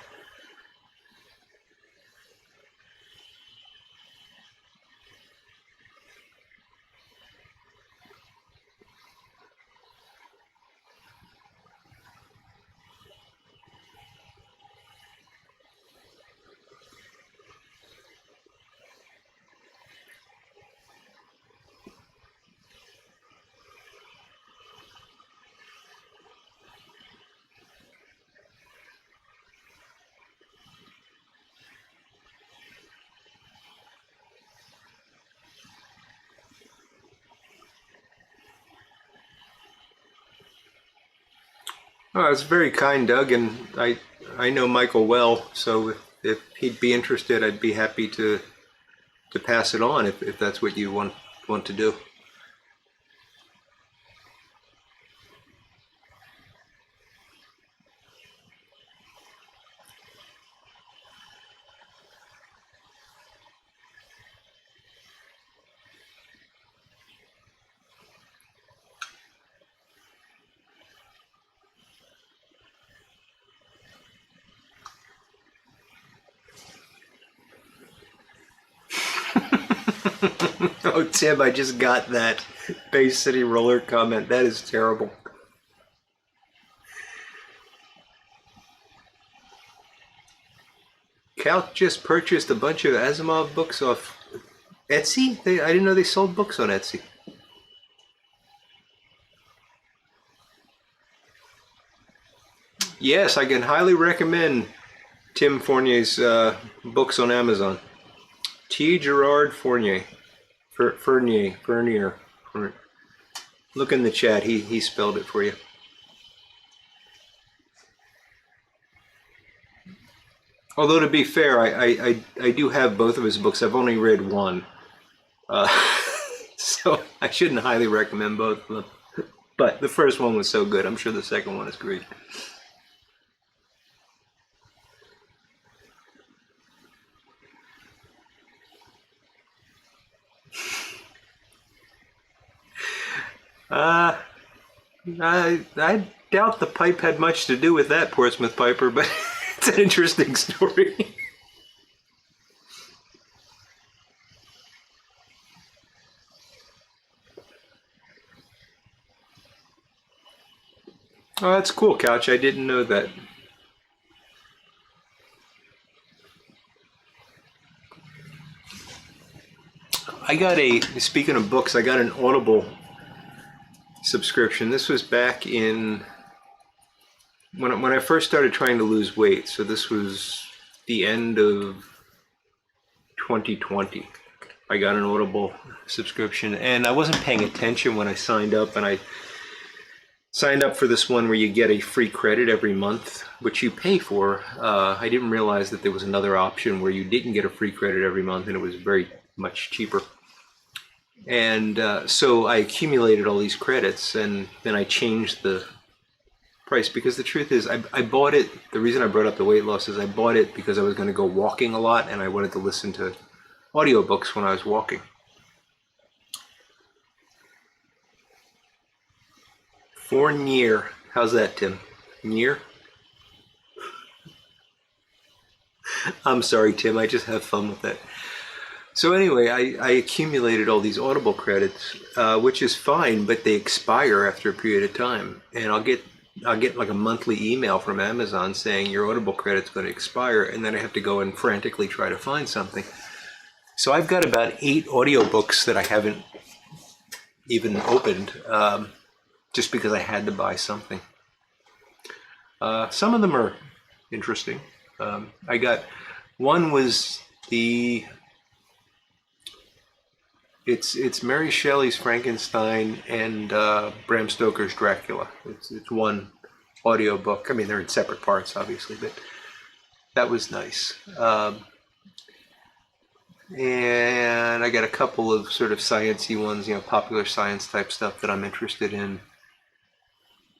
Oh, that's very kind, Doug, and I know Michael well, so if he'd be interested, I'd be happy to pass it on if that's what you want to do. Oh, Tim, I just got that Bay City Roller comment. That is terrible. Cal just purchased a bunch of Asimov books off Etsy. I didn't know they sold books on Etsy. Yes, I can highly recommend Tim Fournier's books on Amazon. T. Gerard Fournier. Fournier. Look in the chat. He spelled it for you. Although to be fair, I do have both of his books. I've only read one. So I shouldn't highly recommend both of them. But the first one was so good. I'm sure the second one is great. I doubt the pipe had much to do with that, Portsmouth Piper, but it's an interesting story. Oh, that's cool, Couch. I didn't know that. Speaking of books, I got an Audible subscription. This was back in, when I first started trying to lose weight. So this was the end of 2020. I got an Audible subscription, and I wasn't paying attention when I signed up, and I signed up for this one where you get a free credit every month, which you pay for. I didn't realize that there was another option where you didn't get a free credit every month, and it was very much cheaper. And so I accumulated all these credits, and then I changed the price, because the truth is I bought it. The reason I brought up the weight loss is I bought it because I was going to go walking a lot, and I wanted to listen to audiobooks when I was walking. Fournier. How's that, Tim? Near? I'm sorry, Tim. I just have fun with that. So anyway, I accumulated all these Audible credits, which is fine, but they expire after a period of time. And I'll get like a monthly email from Amazon saying your Audible credit's going to expire, and then I have to go and frantically try to find something. So I've got about 8 audiobooks that I haven't even opened, just because I had to buy something. Some of them are interesting. I got one was it's Mary Shelley's Frankenstein and Bram Stoker's Dracula. It's one audiobook. I mean, they're in separate parts, obviously, but that was nice. And I got a couple of sort of sciencey ones, popular science type stuff that I'm interested in.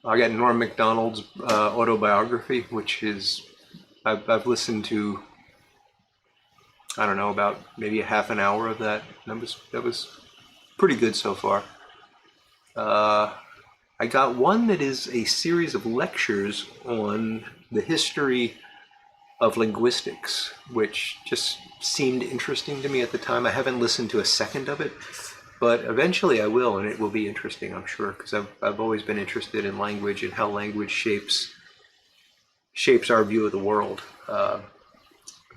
I got Norm Macdonald's autobiography, which is I've listened to, I don't know, about maybe a half an hour of that. That was pretty good so far. I got one that is a series of lectures on the history of linguistics, which just seemed interesting to me at the time. I haven't listened to a second of it, but eventually I will, and it will be interesting, I'm sure, because I've always been interested in language and how language shapes our view of the world.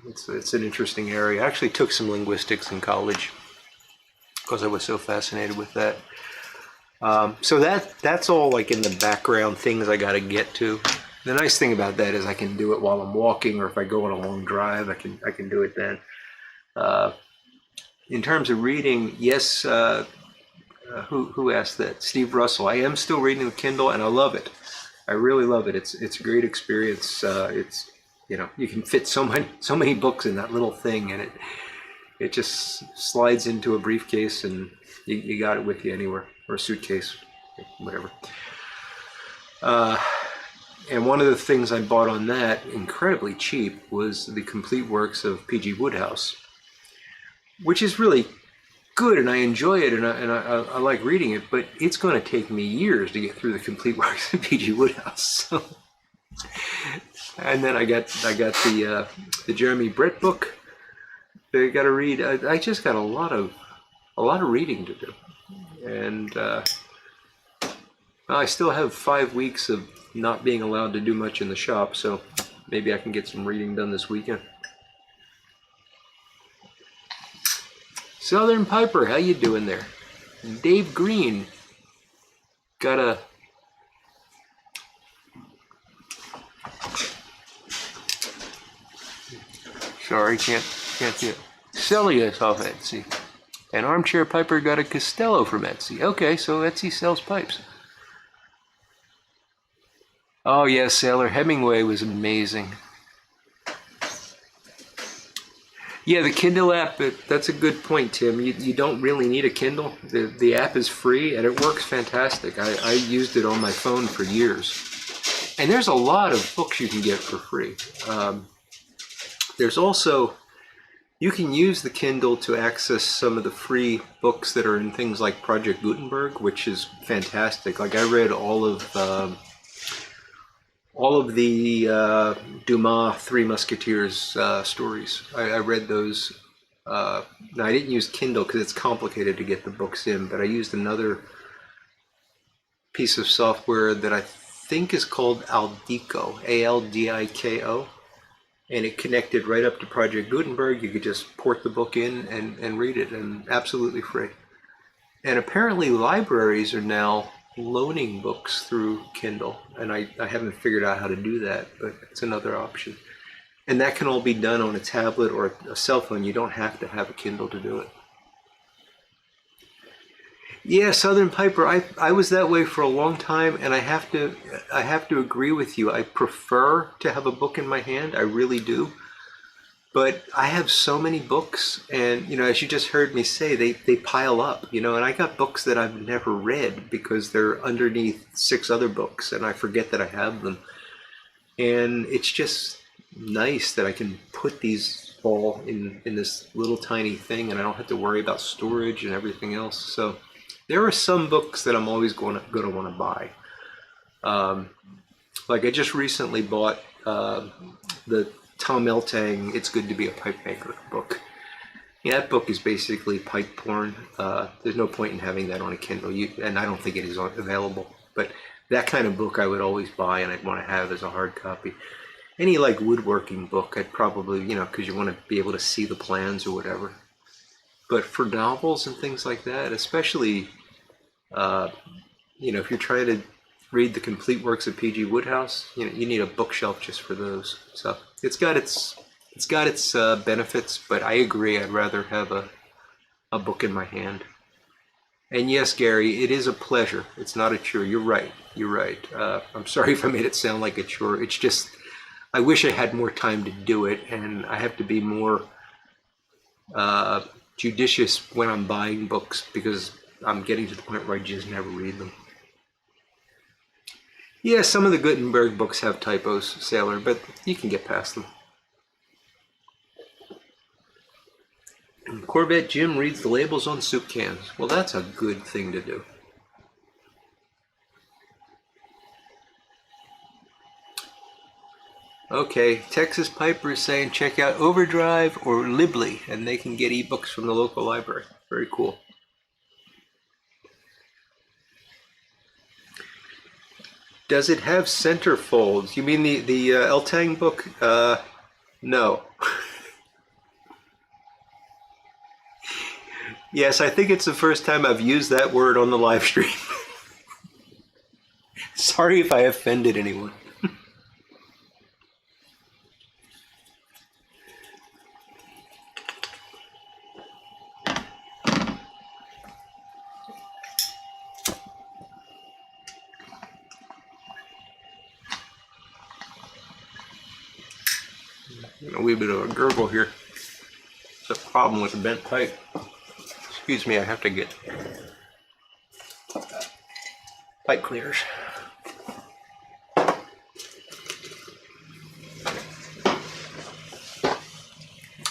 It's an interesting area. I actually took some linguistics in college because I was so fascinated with that. So that's all like in the background things I got to get to. The nice thing about that is I can do it while I'm walking, or if I go on a long drive, I can do it then. In terms of reading, yes. Who asked that? Steve Russell. I am still reading the Kindle, and I love it. I really love it. It's a great experience. It's you can fit so many books in that little thing, and it just slides into a briefcase, and you got it with you anywhere, or a suitcase, whatever. And one of the things I bought on that, incredibly cheap, was the complete works of P.G. Wodehouse, which is really good, and I enjoy it, and I like reading it, but it's going to take me years to get through the complete works of P.G. Wodehouse. So, and then I got the Jeremy Brett book that I got to read. I just got a lot of reading to do, and I still have 5 weeks of not being allowed to do much in the shop, so maybe I can get some reading done this weekend. Southern Piper, how you doing there? Dave Green got a sorry, can't see it. Celius off Etsy. And Armchair Piper got a Costello from Etsy. Okay, so Etsy sells pipes. Oh yeah, Sailor Hemingway was amazing. Yeah, the Kindle app, that's a good point, Tim. You don't really need a Kindle. The app is free and it works fantastic. I used it on my phone for years. And there's a lot of books you can get for free. There's also, you can use the Kindle to access some of the free books that are in things like Project Gutenberg, which is fantastic. Like I read all of the Dumas Three Musketeers stories. I read those. Now I didn't use Kindle because it's complicated to get the books in, but I used another piece of software that I think is called Aldiko, Aldiko, and it connected right up to Project Gutenberg. You could just port the book in and read it, and absolutely free. And apparently libraries are now loaning books through Kindle, and I haven't figured out how to do that, but it's another option. And that can all be done on a tablet or a cell phone. You don't have to have a Kindle to do it. Yeah, Southern Piper, I was that way for a long time, and I have to agree with you. I prefer to have a book in my hand. I really do. But I have so many books, and as you just heard me say, they pile up, and I got books that I've never read because they're underneath 6 other books, and I forget that I have them. And it's just nice that I can put these all in this little tiny thing, and I don't have to worry about storage and everything else. So there are some books that I'm always going to want to buy. Like I just recently bought the Tom Eltang It's Good to Be a Pipe Maker book. Yeah, that book is basically pipe porn. There's no point in having that on a Kindle, and I don't think it is available. But that kind of book I would always buy, and I'd want to have as a hard copy. Any like woodworking book, I'd probably, because you want to be able to see the plans or whatever. But for novels and things like that, especially, if you're trying to read the complete works of P.G. Wodehouse, you need a bookshelf just for those. So it's got its benefits, but I agree. I'd rather have a book in my hand. And yes, Gary, it is a pleasure. It's not a chore. You're right. I'm sorry if I made it sound like a chore. It's just I wish I had more time to do it, and I have to be more judicious when I'm buying books because I'm getting to the point where I just never read them. Yeah, some of the Gutenberg books have typos, Sailor, but you can get past them. Corvette Jim reads the labels on soup cans. Well, that's a good thing to do. Okay, Texas Piper is saying check out Overdrive or Libly, and they can get ebooks from the local library. Very cool. Does it have centerfolds? You mean the Eltang book? No. Yes, I think it's the first time I've used that word on the live stream. Sorry if I offended anyone. A wee bit of a gurgle here. It's a problem with the bent pipe. Excuse me, I have to get pipe cleaners.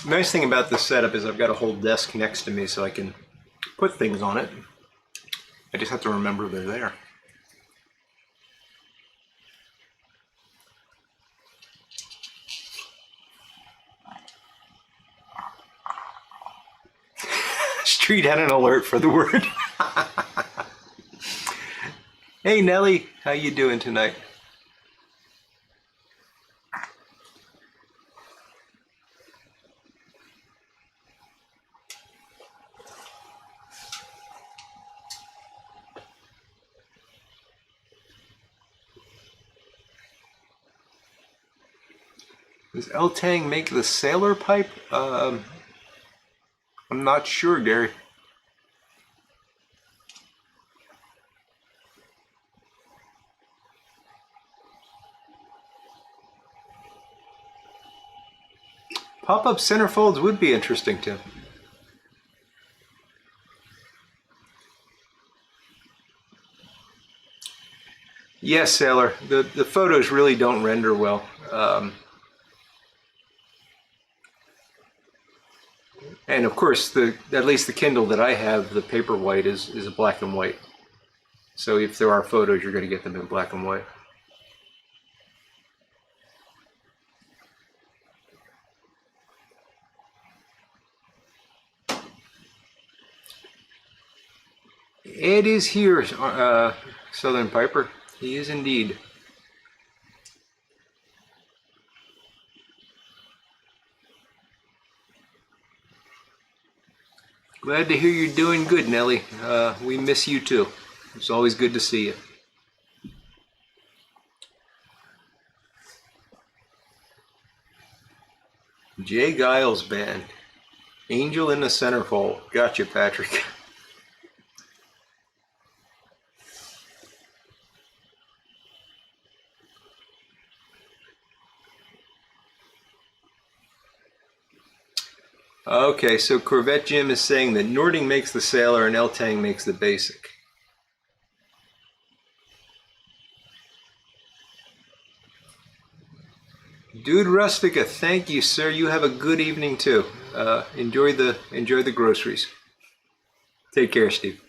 Nice thing about this setup is I've got a whole desk next to me so I can put things on it. I just have to remember they're there. Street had an alert for the word. Hey Nelly, how you doing tonight? Does L-Tang make the sailor pipe? I'm not sure, Gary. Pop-up centerfolds would be interesting too. Yes, Sailor. The photos really don't render well. And of course, at least the Kindle that I have, the Paperwhite is a black and white. So if there are photos, you're going to get them in black and white. Ed is here, Southern Piper. He is indeed. Glad to hear you're doing good, Nelly. We miss you too. It's always good to see you. Jay Giles Band. Angel in the Centerfold. Gotcha, Patrick. Okay, so Corvette Jim is saying that Nording makes the Sailor and L-Tang makes the Basic. Dude Rustica, thank you, sir. You have a good evening too. Enjoy the groceries. Take care, Steve.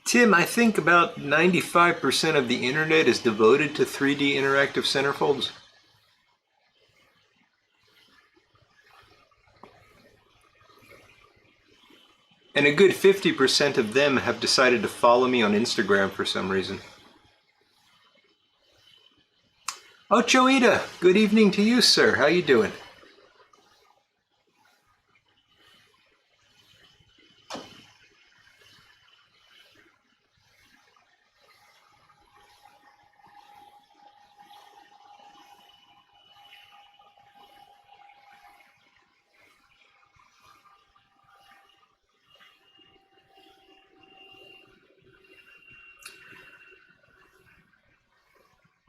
Tim, I think about 95% of the internet is devoted to 3D interactive centerfolds. And a good 50% of them have decided to follow me on Instagram for some reason. Oh, Joita, good evening to you, sir. How you doing?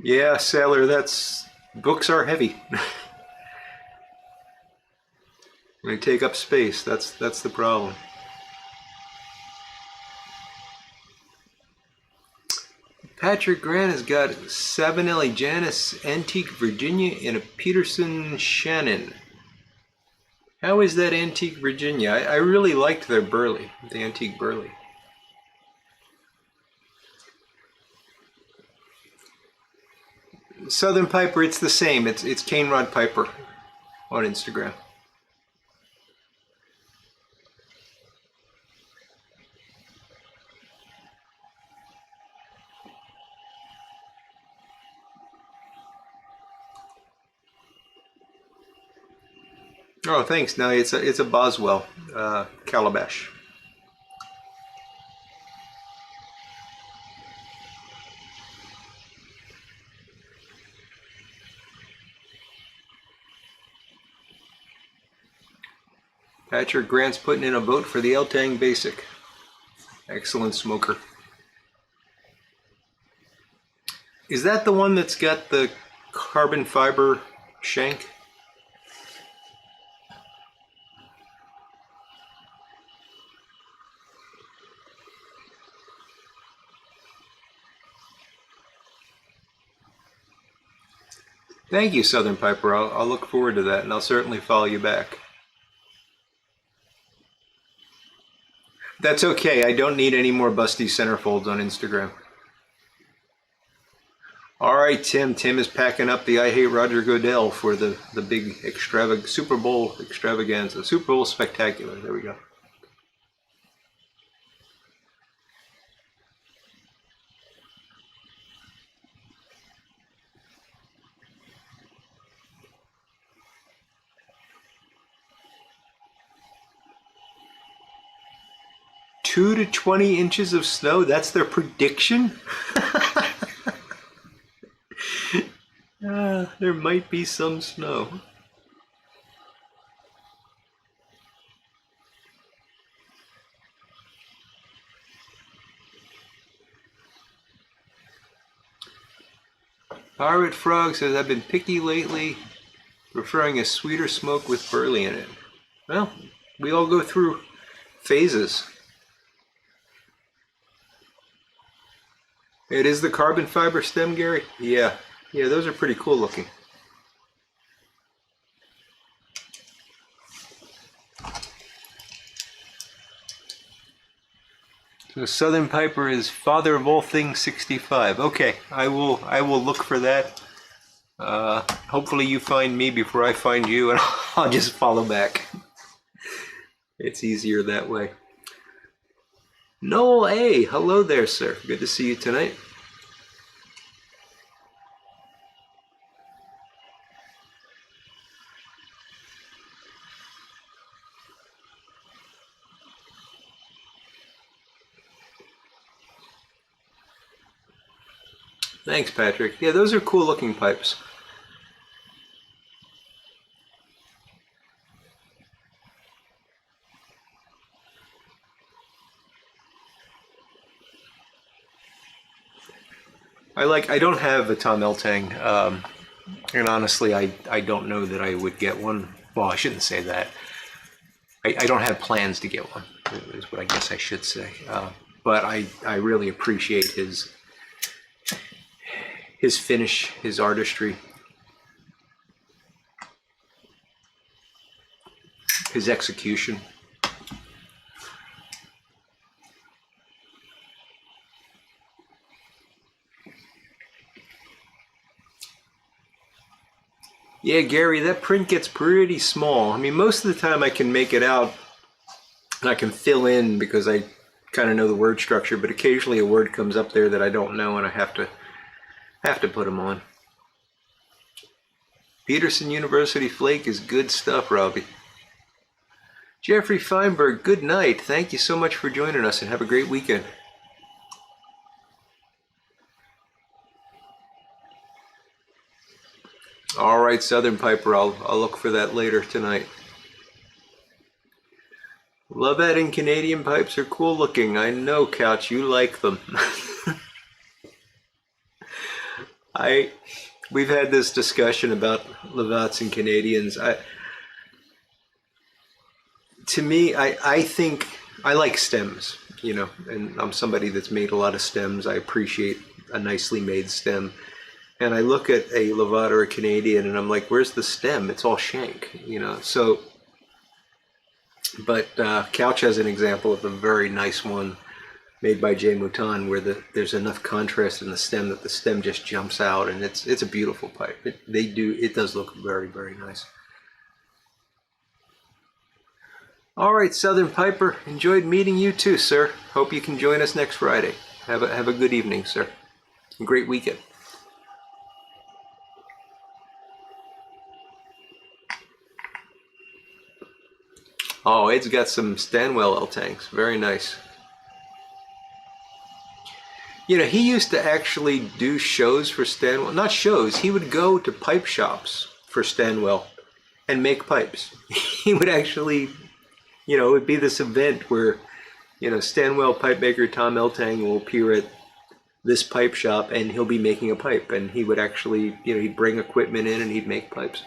Yeah, Sailor, books are heavy. They take up space. That's the problem. Patrick Grant has got Savinelli Janus Antique Virginia and a Peterson Shannon. How is that Antique Virginia? I really liked their Burley, the Antique Burley. Southern Piper, it's the same. It's CaneRod Piper on Instagram. Oh, thanks. No, it's a Boswell calabash. Patrick Grant's putting in a vote for the L-Tang Basic. Excellent smoker. Is that the one that's got the carbon fiber shank? Thank you, Southern Piper. I'll look forward to that, and I'll certainly follow you back. That's okay. I don't need any more busty centerfolds on Instagram. All right, Tim. Tim is packing up the I Hate Roger Goodell for the big Super Bowl extravaganza. Super Bowl spectacular. There we go. 2 to 20 inches of snow. That's their prediction. There might be some snow. Pirate Frog says, I've been picky lately, preferring a sweeter smoke with burley in it. Well, we all go through phases. It is the carbon fiber stem, Gary? Yeah. Yeah, those are pretty cool looking. So Southern Piper is father of all things 65. Okay, I will look for that. Hopefully you find me before I find you, and I'll just follow back. It's easier that way. Noel A, hello there, sir. Good to see you tonight. Thanks, Patrick. Yeah, those are cool looking pipes. I don't have a Tom Eltang, and honestly, I don't know that I would get one. Well, I shouldn't say that. I don't have plans to get one, is what I guess I should say. But I really appreciate his finish, his artistry, his execution. Yeah, Gary, that print gets pretty small. I mean, most of the time I can make it out and I can fill in because I kind of know the word structure, but occasionally a word comes up there that I don't know and I have to put them on. Peterson University Flake is good stuff, Robbie. Jeffrey Feinberg, good night. Thank you so much for joining us and have a great weekend. All right, Southern Piper, I'll look for that later tonight. Lovette and Canadian pipes are cool looking. I know, Couch, you like them. We've had this discussion about Lovettes and Canadians. To me, I think I like stems, you know, and I'm somebody that's made a lot of stems. I appreciate a nicely made stem. And I look at a Lovette or a Canadian and I'm like, where's the stem? It's all shank, you know. So, but Couch has an example of a very nice one made by Jay Mouton where there's enough contrast in the stem that the stem just jumps out, and it's a beautiful pipe. It does look very, very nice. All right, Southern Piper, enjoyed meeting you too, sir. Hope you can join us next Friday. Have a good evening, sir. A great weekend. Oh, Ed's got some Stanwell L tanks. Very nice. You know, he used to actually do shows for Stanwell. Not shows. He would go to pipe shops for Stanwell and make pipes. He would actually, you know, it would be this event where, you know, Stanwell pipe maker Tom Eltang will appear at this pipe shop and he'll be making a pipe. And he would actually, you know, he'd bring equipment in and he'd make pipes.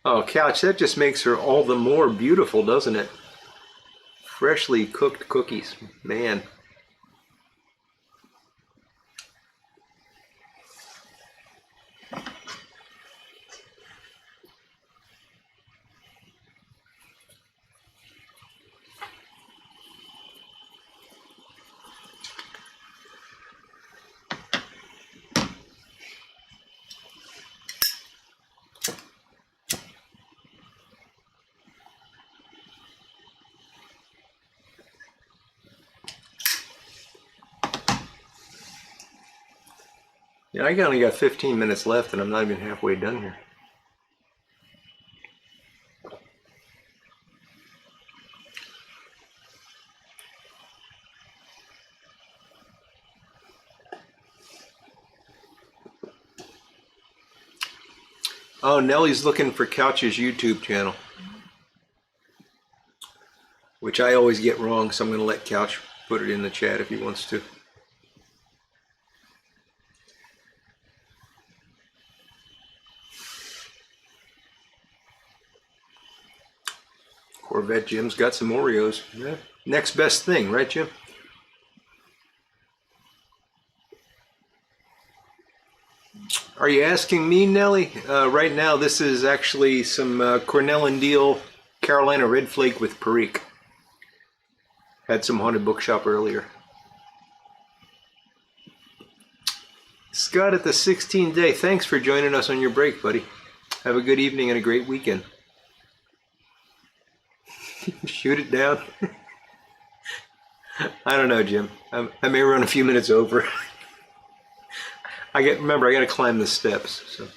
Oh, Couch, that just makes her all the more beautiful, doesn't it? Freshly cooked cookies, man. Yeah, I only got 15 minutes left and I'm not even halfway done here. Oh, Nellie's looking for Couch's YouTube channel, which I always get wrong, so I'm going to let Couch put it in the chat if he wants to. Corvette Jim's got some Oreos. Yeah. Next best thing, right, Jim? Are you asking me, Nellie? Right now, this is actually some Cornell and Deal Carolina Red Flake with Perique. Had some Haunted Bookshop earlier. Scott at the 16th day. Thanks for joining us on your break, buddy. Have a good evening and a great weekend. Shoot it down. I don't know, Jim. I may run a few minutes over. Remember, I got to climb the steps. So.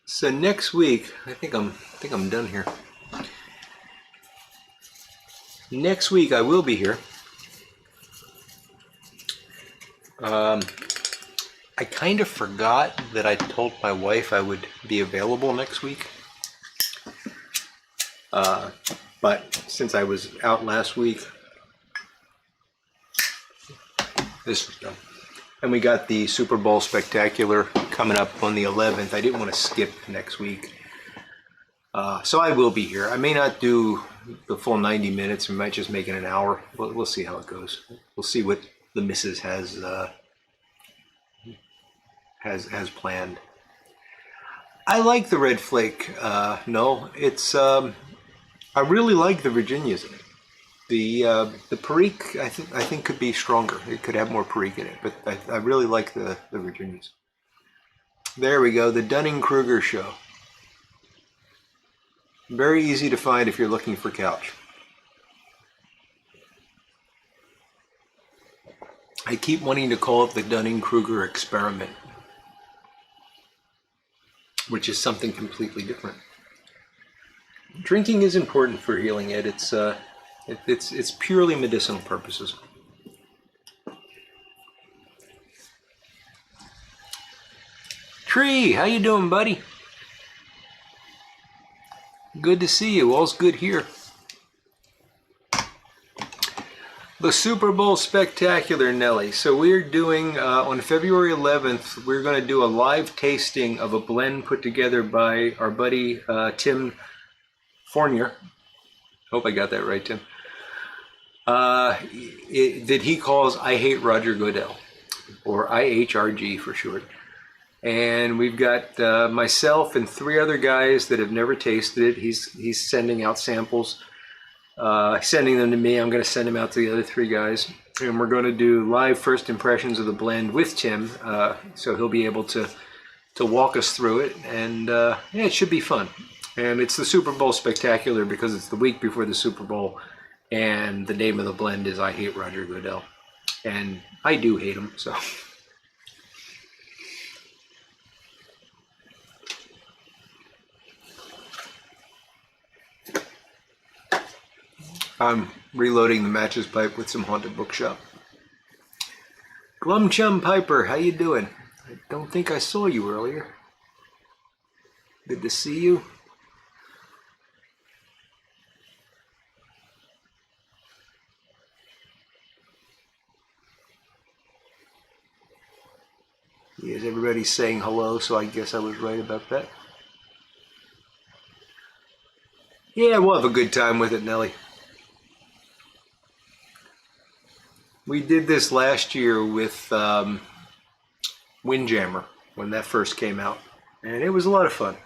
So next week, I think I'm done here. Next week I will be here. I kind of forgot that I told my wife I would be available next week. But since I was out last week, this was done. And we got the Super Bowl Spectacular coming up on the 11th. I didn't want to skip next week. So I will be here. I may not do the full 90 minutes. We might just make it an hour. We'll see how it goes. We'll see what the missus has planned. I like the Red Flake. No, it's I really like the Virginias in it. The Perique I think could be stronger. It could have more Perique in it, but I really like the Virginias. There we go, the Dunning-Kruger show. Very easy to find if you're looking for Couch. I keep wanting to call it the Dunning-Kruger experiment, which is something completely different. Drinking is important for healing, Ed. It's purely medicinal purposes. Tree, how you doing, buddy? Good to see you. All's good here. The Super Bowl Spectacular, Nelly. So we're doing, on February 11th, we're going to do a live tasting of a blend put together by our buddy Tim Fournier. Hope I got that right, Tim. That he calls I Hate Roger Goodell, or IHRG for short. And we've got myself and 3 other guys that have never tasted it. He's sending out samples, sending them to me. I'm going to send them out to the other 3 guys. And we're going to do live first impressions of the blend with Tim, so he'll be able to walk us through it. And yeah, it should be fun. And it's the Super Bowl Spectacular because it's the week before the Super Bowl. And the name of the blend is I Hate Roger Goodell. And I do hate him, so... I'm reloading the matches pipe with some Haunted Bookshop. Glum Chum Piper, how you doing? I don't think I saw you earlier. Good to see you. Yes, everybody's saying hello, so I guess I was right about that. Yeah, we'll have a good time with it, Nelly. We did this last year with Windjammer when that first came out, and it was a lot of fun.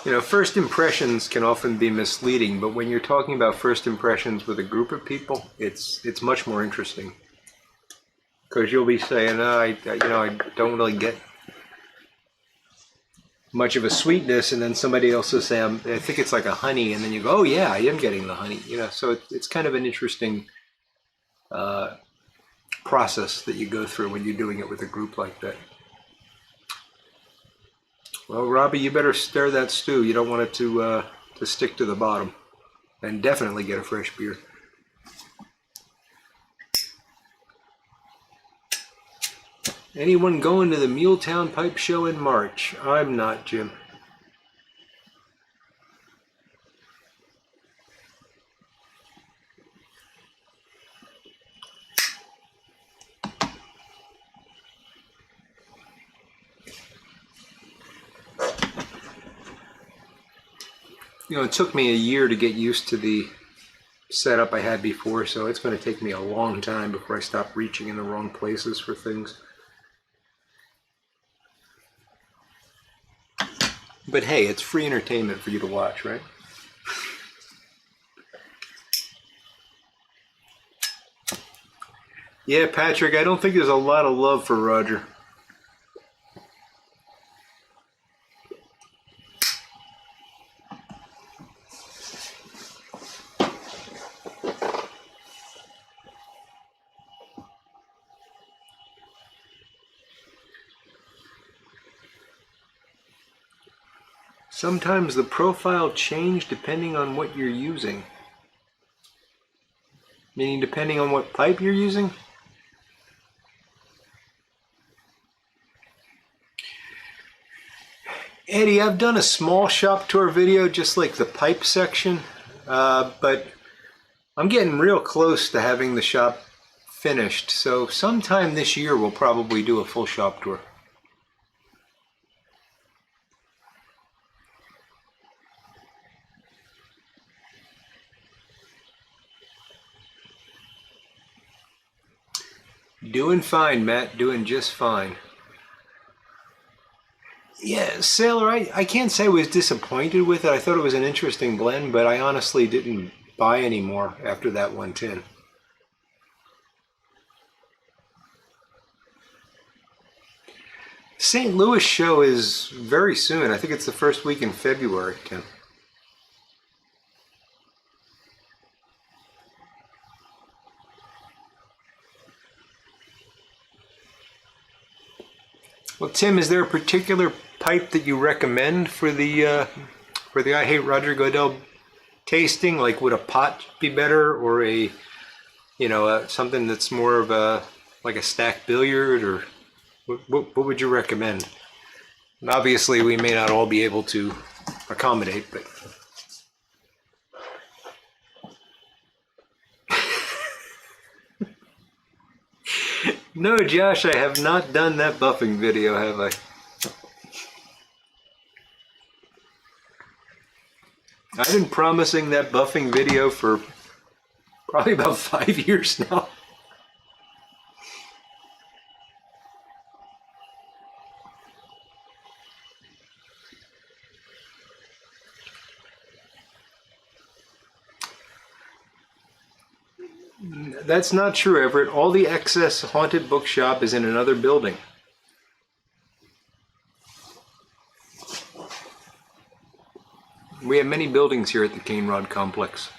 You know, first impressions can often be misleading, but when you're talking about first impressions with a group of people, it's much more interesting. Because you'll be saying, I don't really get much of a sweetness, and then somebody else will say, I think it's like a honey, and then you go, oh yeah, I am getting the honey. You know, so it's kind of an interesting process that you go through when you're doing it with a group like that. Well, Robbie, you better stir that stew. You don't want it to stick to the bottom. And definitely get a fresh beer. Anyone going to the Muletown Pipe Show in March? I'm not, Jim. You know, it took me a year to get used to the setup I had before, so it's going to take me a long time before I stop reaching in the wrong places for things. But hey, it's free entertainment for you to watch, right? Yeah, Patrick, I don't think there's a lot of love for Roger. Sometimes the profile change depending on what you're using. Meaning depending on what pipe you're using? Eddie, I've done a small shop tour video, just like the pipe section, but I'm getting real close to having the shop finished. So sometime this year we'll probably do a full shop tour. Doing fine, Matt. Doing just fine. Yeah, Sailor, I can't say I was disappointed with it. I thought it was an interesting blend, but I honestly didn't buy any more after that 110. St. Louis show is very soon. I think it's the first week in February, Tim. Well, Tim, is there a particular pipe that you recommend for the I Hate Roger Goodell tasting? Like, would a pot be better, or a, you know, something that's more of a like a stacked billiard, or what would you recommend? And obviously, we may not all be able to accommodate, but. No, Josh, I have not done that buffing video, have I? I've been promising that buffing video for probably about 5 years now. That's not true, Everett. All the excess haunted bookshop is in another building. We have many buildings here at the CaneRod complex.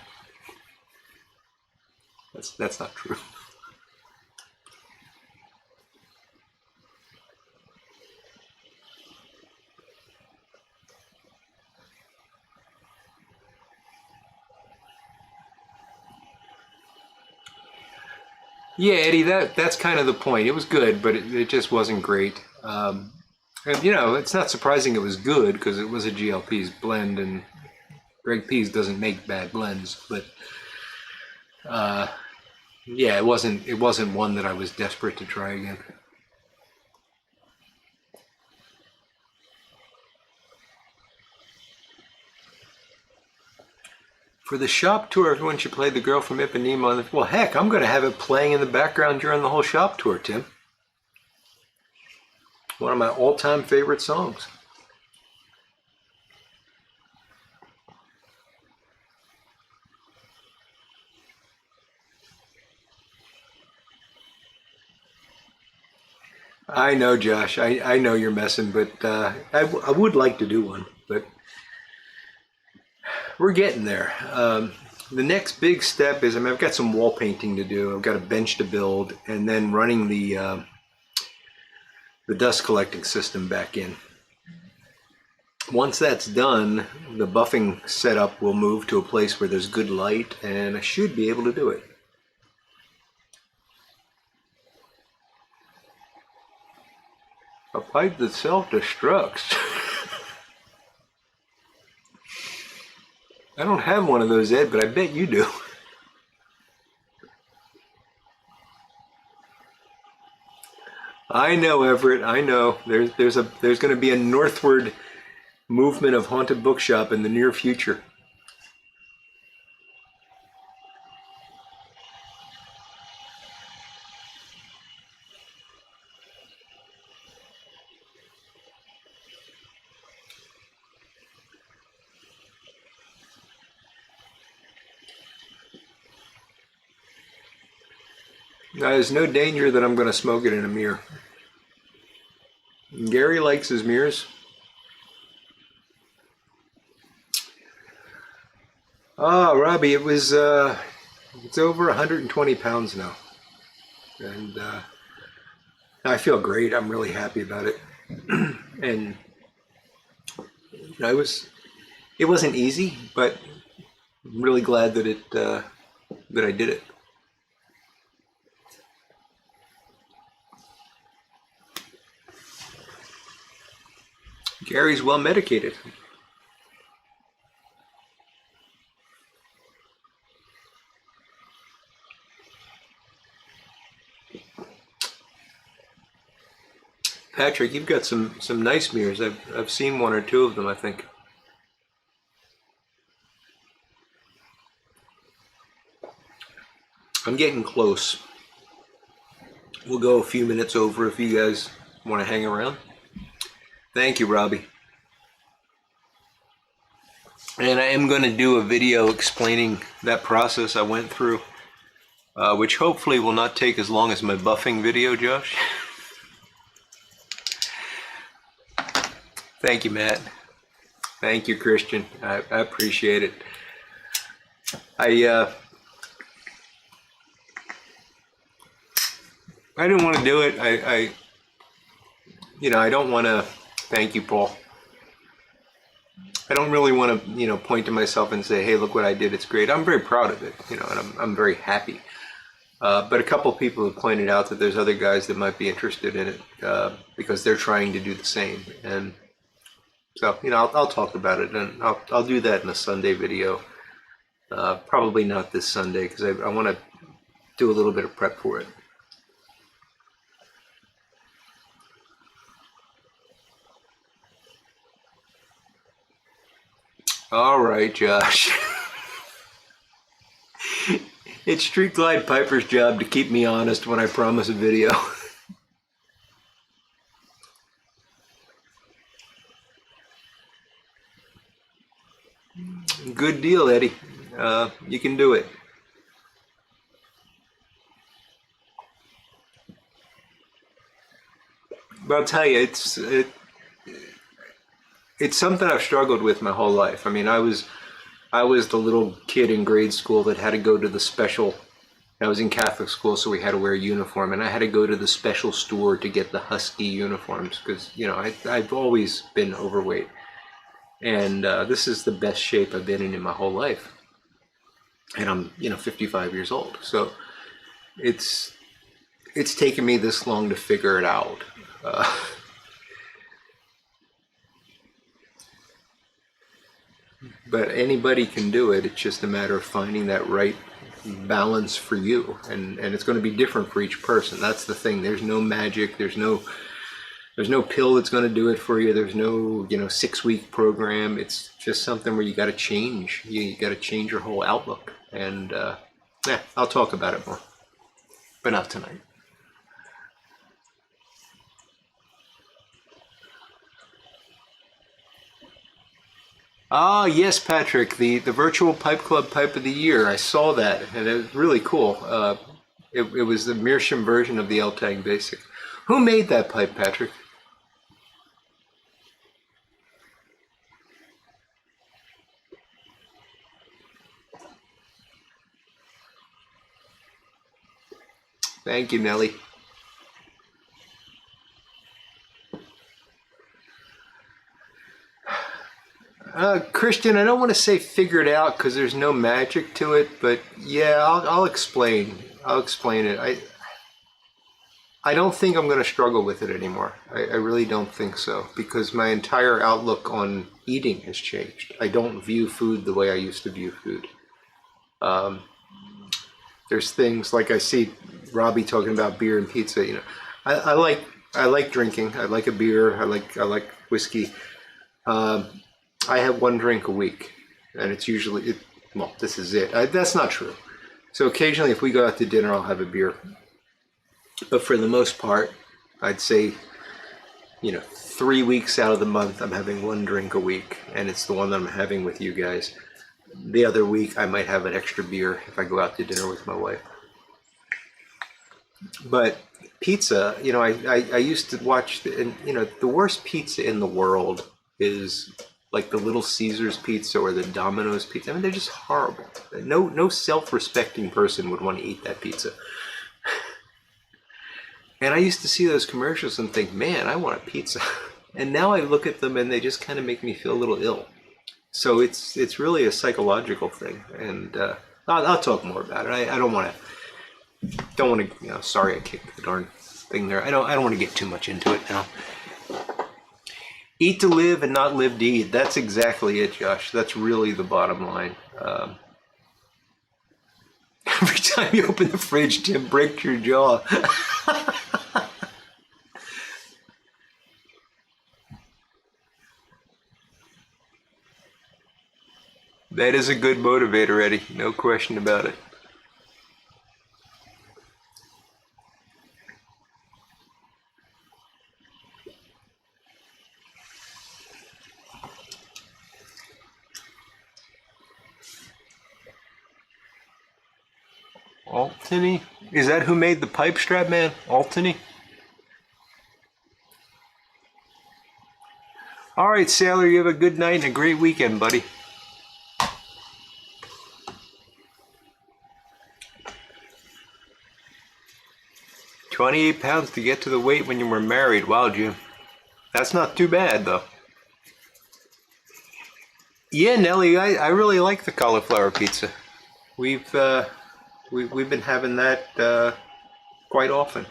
That's not true. Yeah, Eddie, that's kind of the point. It was good, but it just wasn't great. And, you know, it's not surprising it was good because it was a GLP's blend, and Greg Pease doesn't make bad blends. But yeah, it wasn't one that I was desperate to try again. For the shop tour, everyone should play The Girl from Ipanema on the... Well, heck, I'm going to have it playing in the background during the whole shop tour, Tim. One of my all-time favorite songs. I know, Josh. I know you're messing, but I would like to do one, but we're getting there. The next big step is, I mean, I've got some wall painting to do. I've got a bench to build, and then running the dust collecting system back in. Once that's done, the buffing setup will move to a place where there's good light, and I should be able to do it. A pipe that self-destructs. I don't have one of those, Ed, but I bet you do. I know, Everett. I know. There's going to be a northward movement of haunted bookshop in the near future. Now, there's no danger that I'm going to smoke it in a mirror. Gary likes his mirrors. Oh, Robbie, it's over 120 pounds now, and I feel great. I'm really happy about it, and it wasn't easy, but I'm really glad that I did it. Gary's well medicated. Patrick, you've got some nice mirrors. I've seen one or two of them, I think. I'm getting close. We'll go a few minutes over if you guys want to hang around. Thank you, Robbie. And I am going to do a video explaining that process I went through, which hopefully will not take as long as my buffing video, Josh. Thank you, Matt. Thank you, Christian. I appreciate it. I didn't want to do it. I don't want to. Thank you, Paul. I don't really want to, point to myself and say, "Hey, look what I did. It's great." I'm very proud of it, and I'm very happy. But a couple of people have pointed out that there's other guys that might be interested in it because they're trying to do the same. And so, I'll talk about it, and I'll do that in a Sunday video. Probably not this Sunday because I want to do a little bit of prep for it. All right, Josh. It's Street Glide Piper's job to keep me honest when I promise a video. Good deal, Eddie. You can do it. But I'll tell you, it's something I've struggled with my whole life. I mean, I was the little kid in grade school that had to go to the special. I was in Catholic school, so we had to wear a uniform, and I had to go to the special store to get the Husky uniforms because I've always been overweight, and this is the best shape I've been in my whole life, and I'm 55 years old. So it's taken me this long to figure it out. But anybody can do it. It's just a matter of finding that right balance for you, and it's going to be different for each person. That's the thing. There's no magic. There's no pill that's going to do it for you. There's no 6-week program. It's just something where you got to change. You got to change your whole outlook. And I'll talk about it more, but not tonight. Ah, yes, Patrick, the virtual Pipe Club Pipe of the Year. I saw that, and it was really cool. It was the Meerschaum version of the L-Tang Basic. Who made that pipe, Patrick? Thank you, Nelly. Christian, I don't want to say figured out because there's no magic to it, but yeah, I'll explain. I'll explain it. I don't think I'm going to struggle with it anymore. I really don't think so, because my entire outlook on eating has changed. I don't view food the way I used to view food. There's things like I see Robbie talking about beer and pizza. You know, I like drinking. I like a beer. I like whiskey. I have one drink a week, and it's usually well, this is it. That's not true. So occasionally, if we go out to dinner, I'll have a beer. But for the most part, I'd say, 3 weeks out of the month, I'm having one drink a week, and it's the one that I'm having with you guys. The other week, I might have an extra beer if I go out to dinner with my wife. But pizza, I used to watch, the worst pizza in the world is like the Little Caesars pizza or the Domino's pizza. I mean, they're just horrible. No self-respecting person would want to eat that pizza. And I used to see those commercials and think, man, I want a pizza. And now I look at them and they just kind of make me feel a little ill. So it's really a psychological thing. And I'll talk more about it. I don't want to, sorry I kicked the darn thing there. I don't want to get too much into it now. Eat to live and not live to eat. That's exactly it, Josh. That's really the bottom line. Every time you open the fridge, Tim, break your jaw. That is a good motivator, Eddie. No question about it. Altony? Is that who made the pipe strap, man? Altony? All right, Sailor, you have a good night and a great weekend, buddy. £28 to get to the weight when you were married. Wow, Jim. That's not too bad, though. Yeah, Nelly, I really like the cauliflower pizza. We've been having that quite often.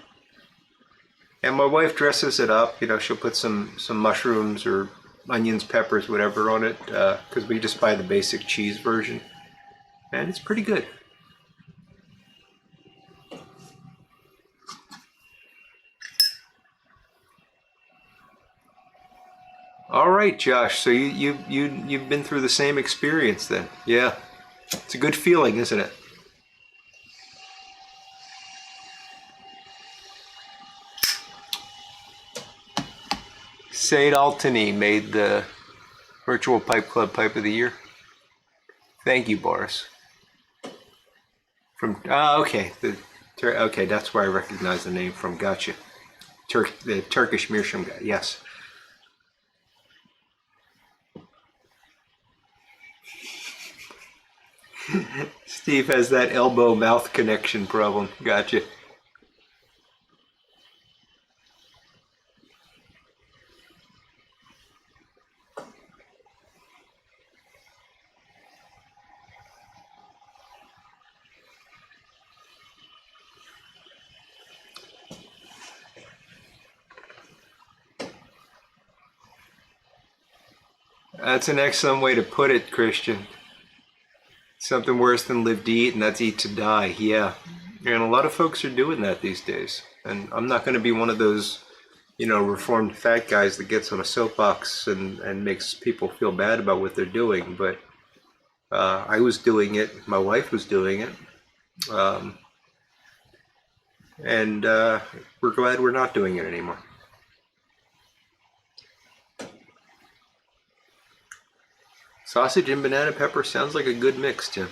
And my wife dresses it up. She'll put some mushrooms or onions, peppers, whatever on it, because we just buy the basic cheese version. And it's pretty good. All right, Josh. So you've been through the same experience then. Yeah. It's a good feeling, isn't it? Said Altany made the Virtual Pipe Club Pipe of the Year. Thank you, Boris. Okay. Okay, that's where I recognize the name from. Gotcha. The Turkish meerschaum guy. Yes. Steve has that elbow-mouth connection problem. Gotcha. That's an excellent way to put it, Christian. Something worse than live to eat, and that's eat to die. Yeah. And a lot of folks are doing that these days. And I'm not going to be one of those, reformed fat guys that gets on a soapbox and makes people feel bad about what they're doing. But I was doing it. My wife was doing it. And we're glad we're not doing it anymore. Sausage and banana pepper sounds like a good mix, Tim.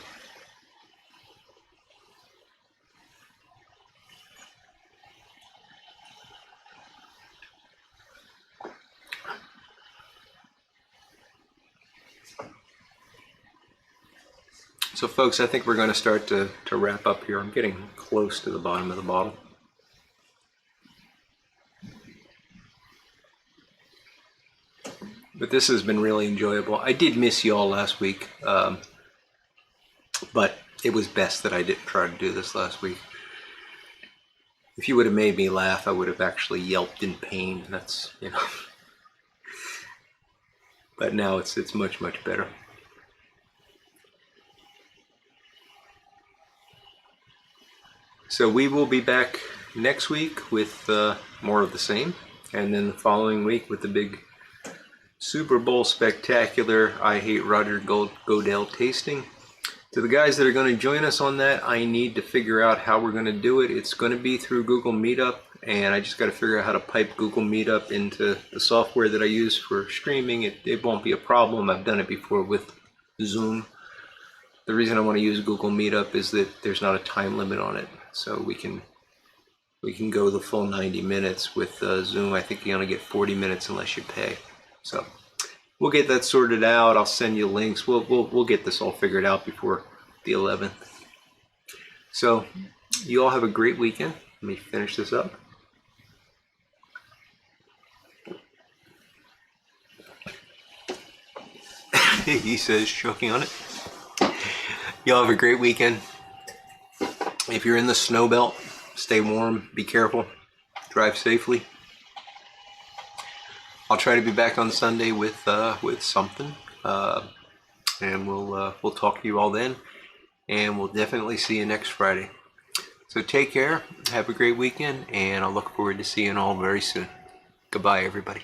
So folks, I think we're going to start to wrap up here. I'm getting close to the bottom of the bottle. But this has been really enjoyable. I did miss y'all last week, but it was best that I didn't try to do this last week. If you would have made me laugh, I would have actually yelped in pain. That's, you know. But now it's much, much better. So we will be back next week with more of the same, and then the following week with the big Super Bowl spectacular I Hate Roger Goodell tasting. To the guys that are going to join us on that, I need to figure out how we're going to do it. It's going to be through Google Meetup, and I just got to figure out how to pipe Google Meetup into the software that I use for streaming. It won't be a problem. I've done it before with Zoom. The reason I want to use Google Meetup is that there's not a time limit on it, so we can go the full 90 minutes. With Zoom, I think you only get 40 minutes unless you pay. So we'll get that sorted out. I'll send you links. We'll get this all figured out before the 11th. So you all have a great weekend. Let me finish this up. He says, choking on it. Y'all have a great weekend. If you're in the snow belt, stay warm, be careful, drive safely. I'll try to be back on Sunday with something, and we'll talk to you all then, and we'll definitely see you next Friday. So take care, have a great weekend, and I'll look forward to seeing you all very soon. Goodbye, everybody.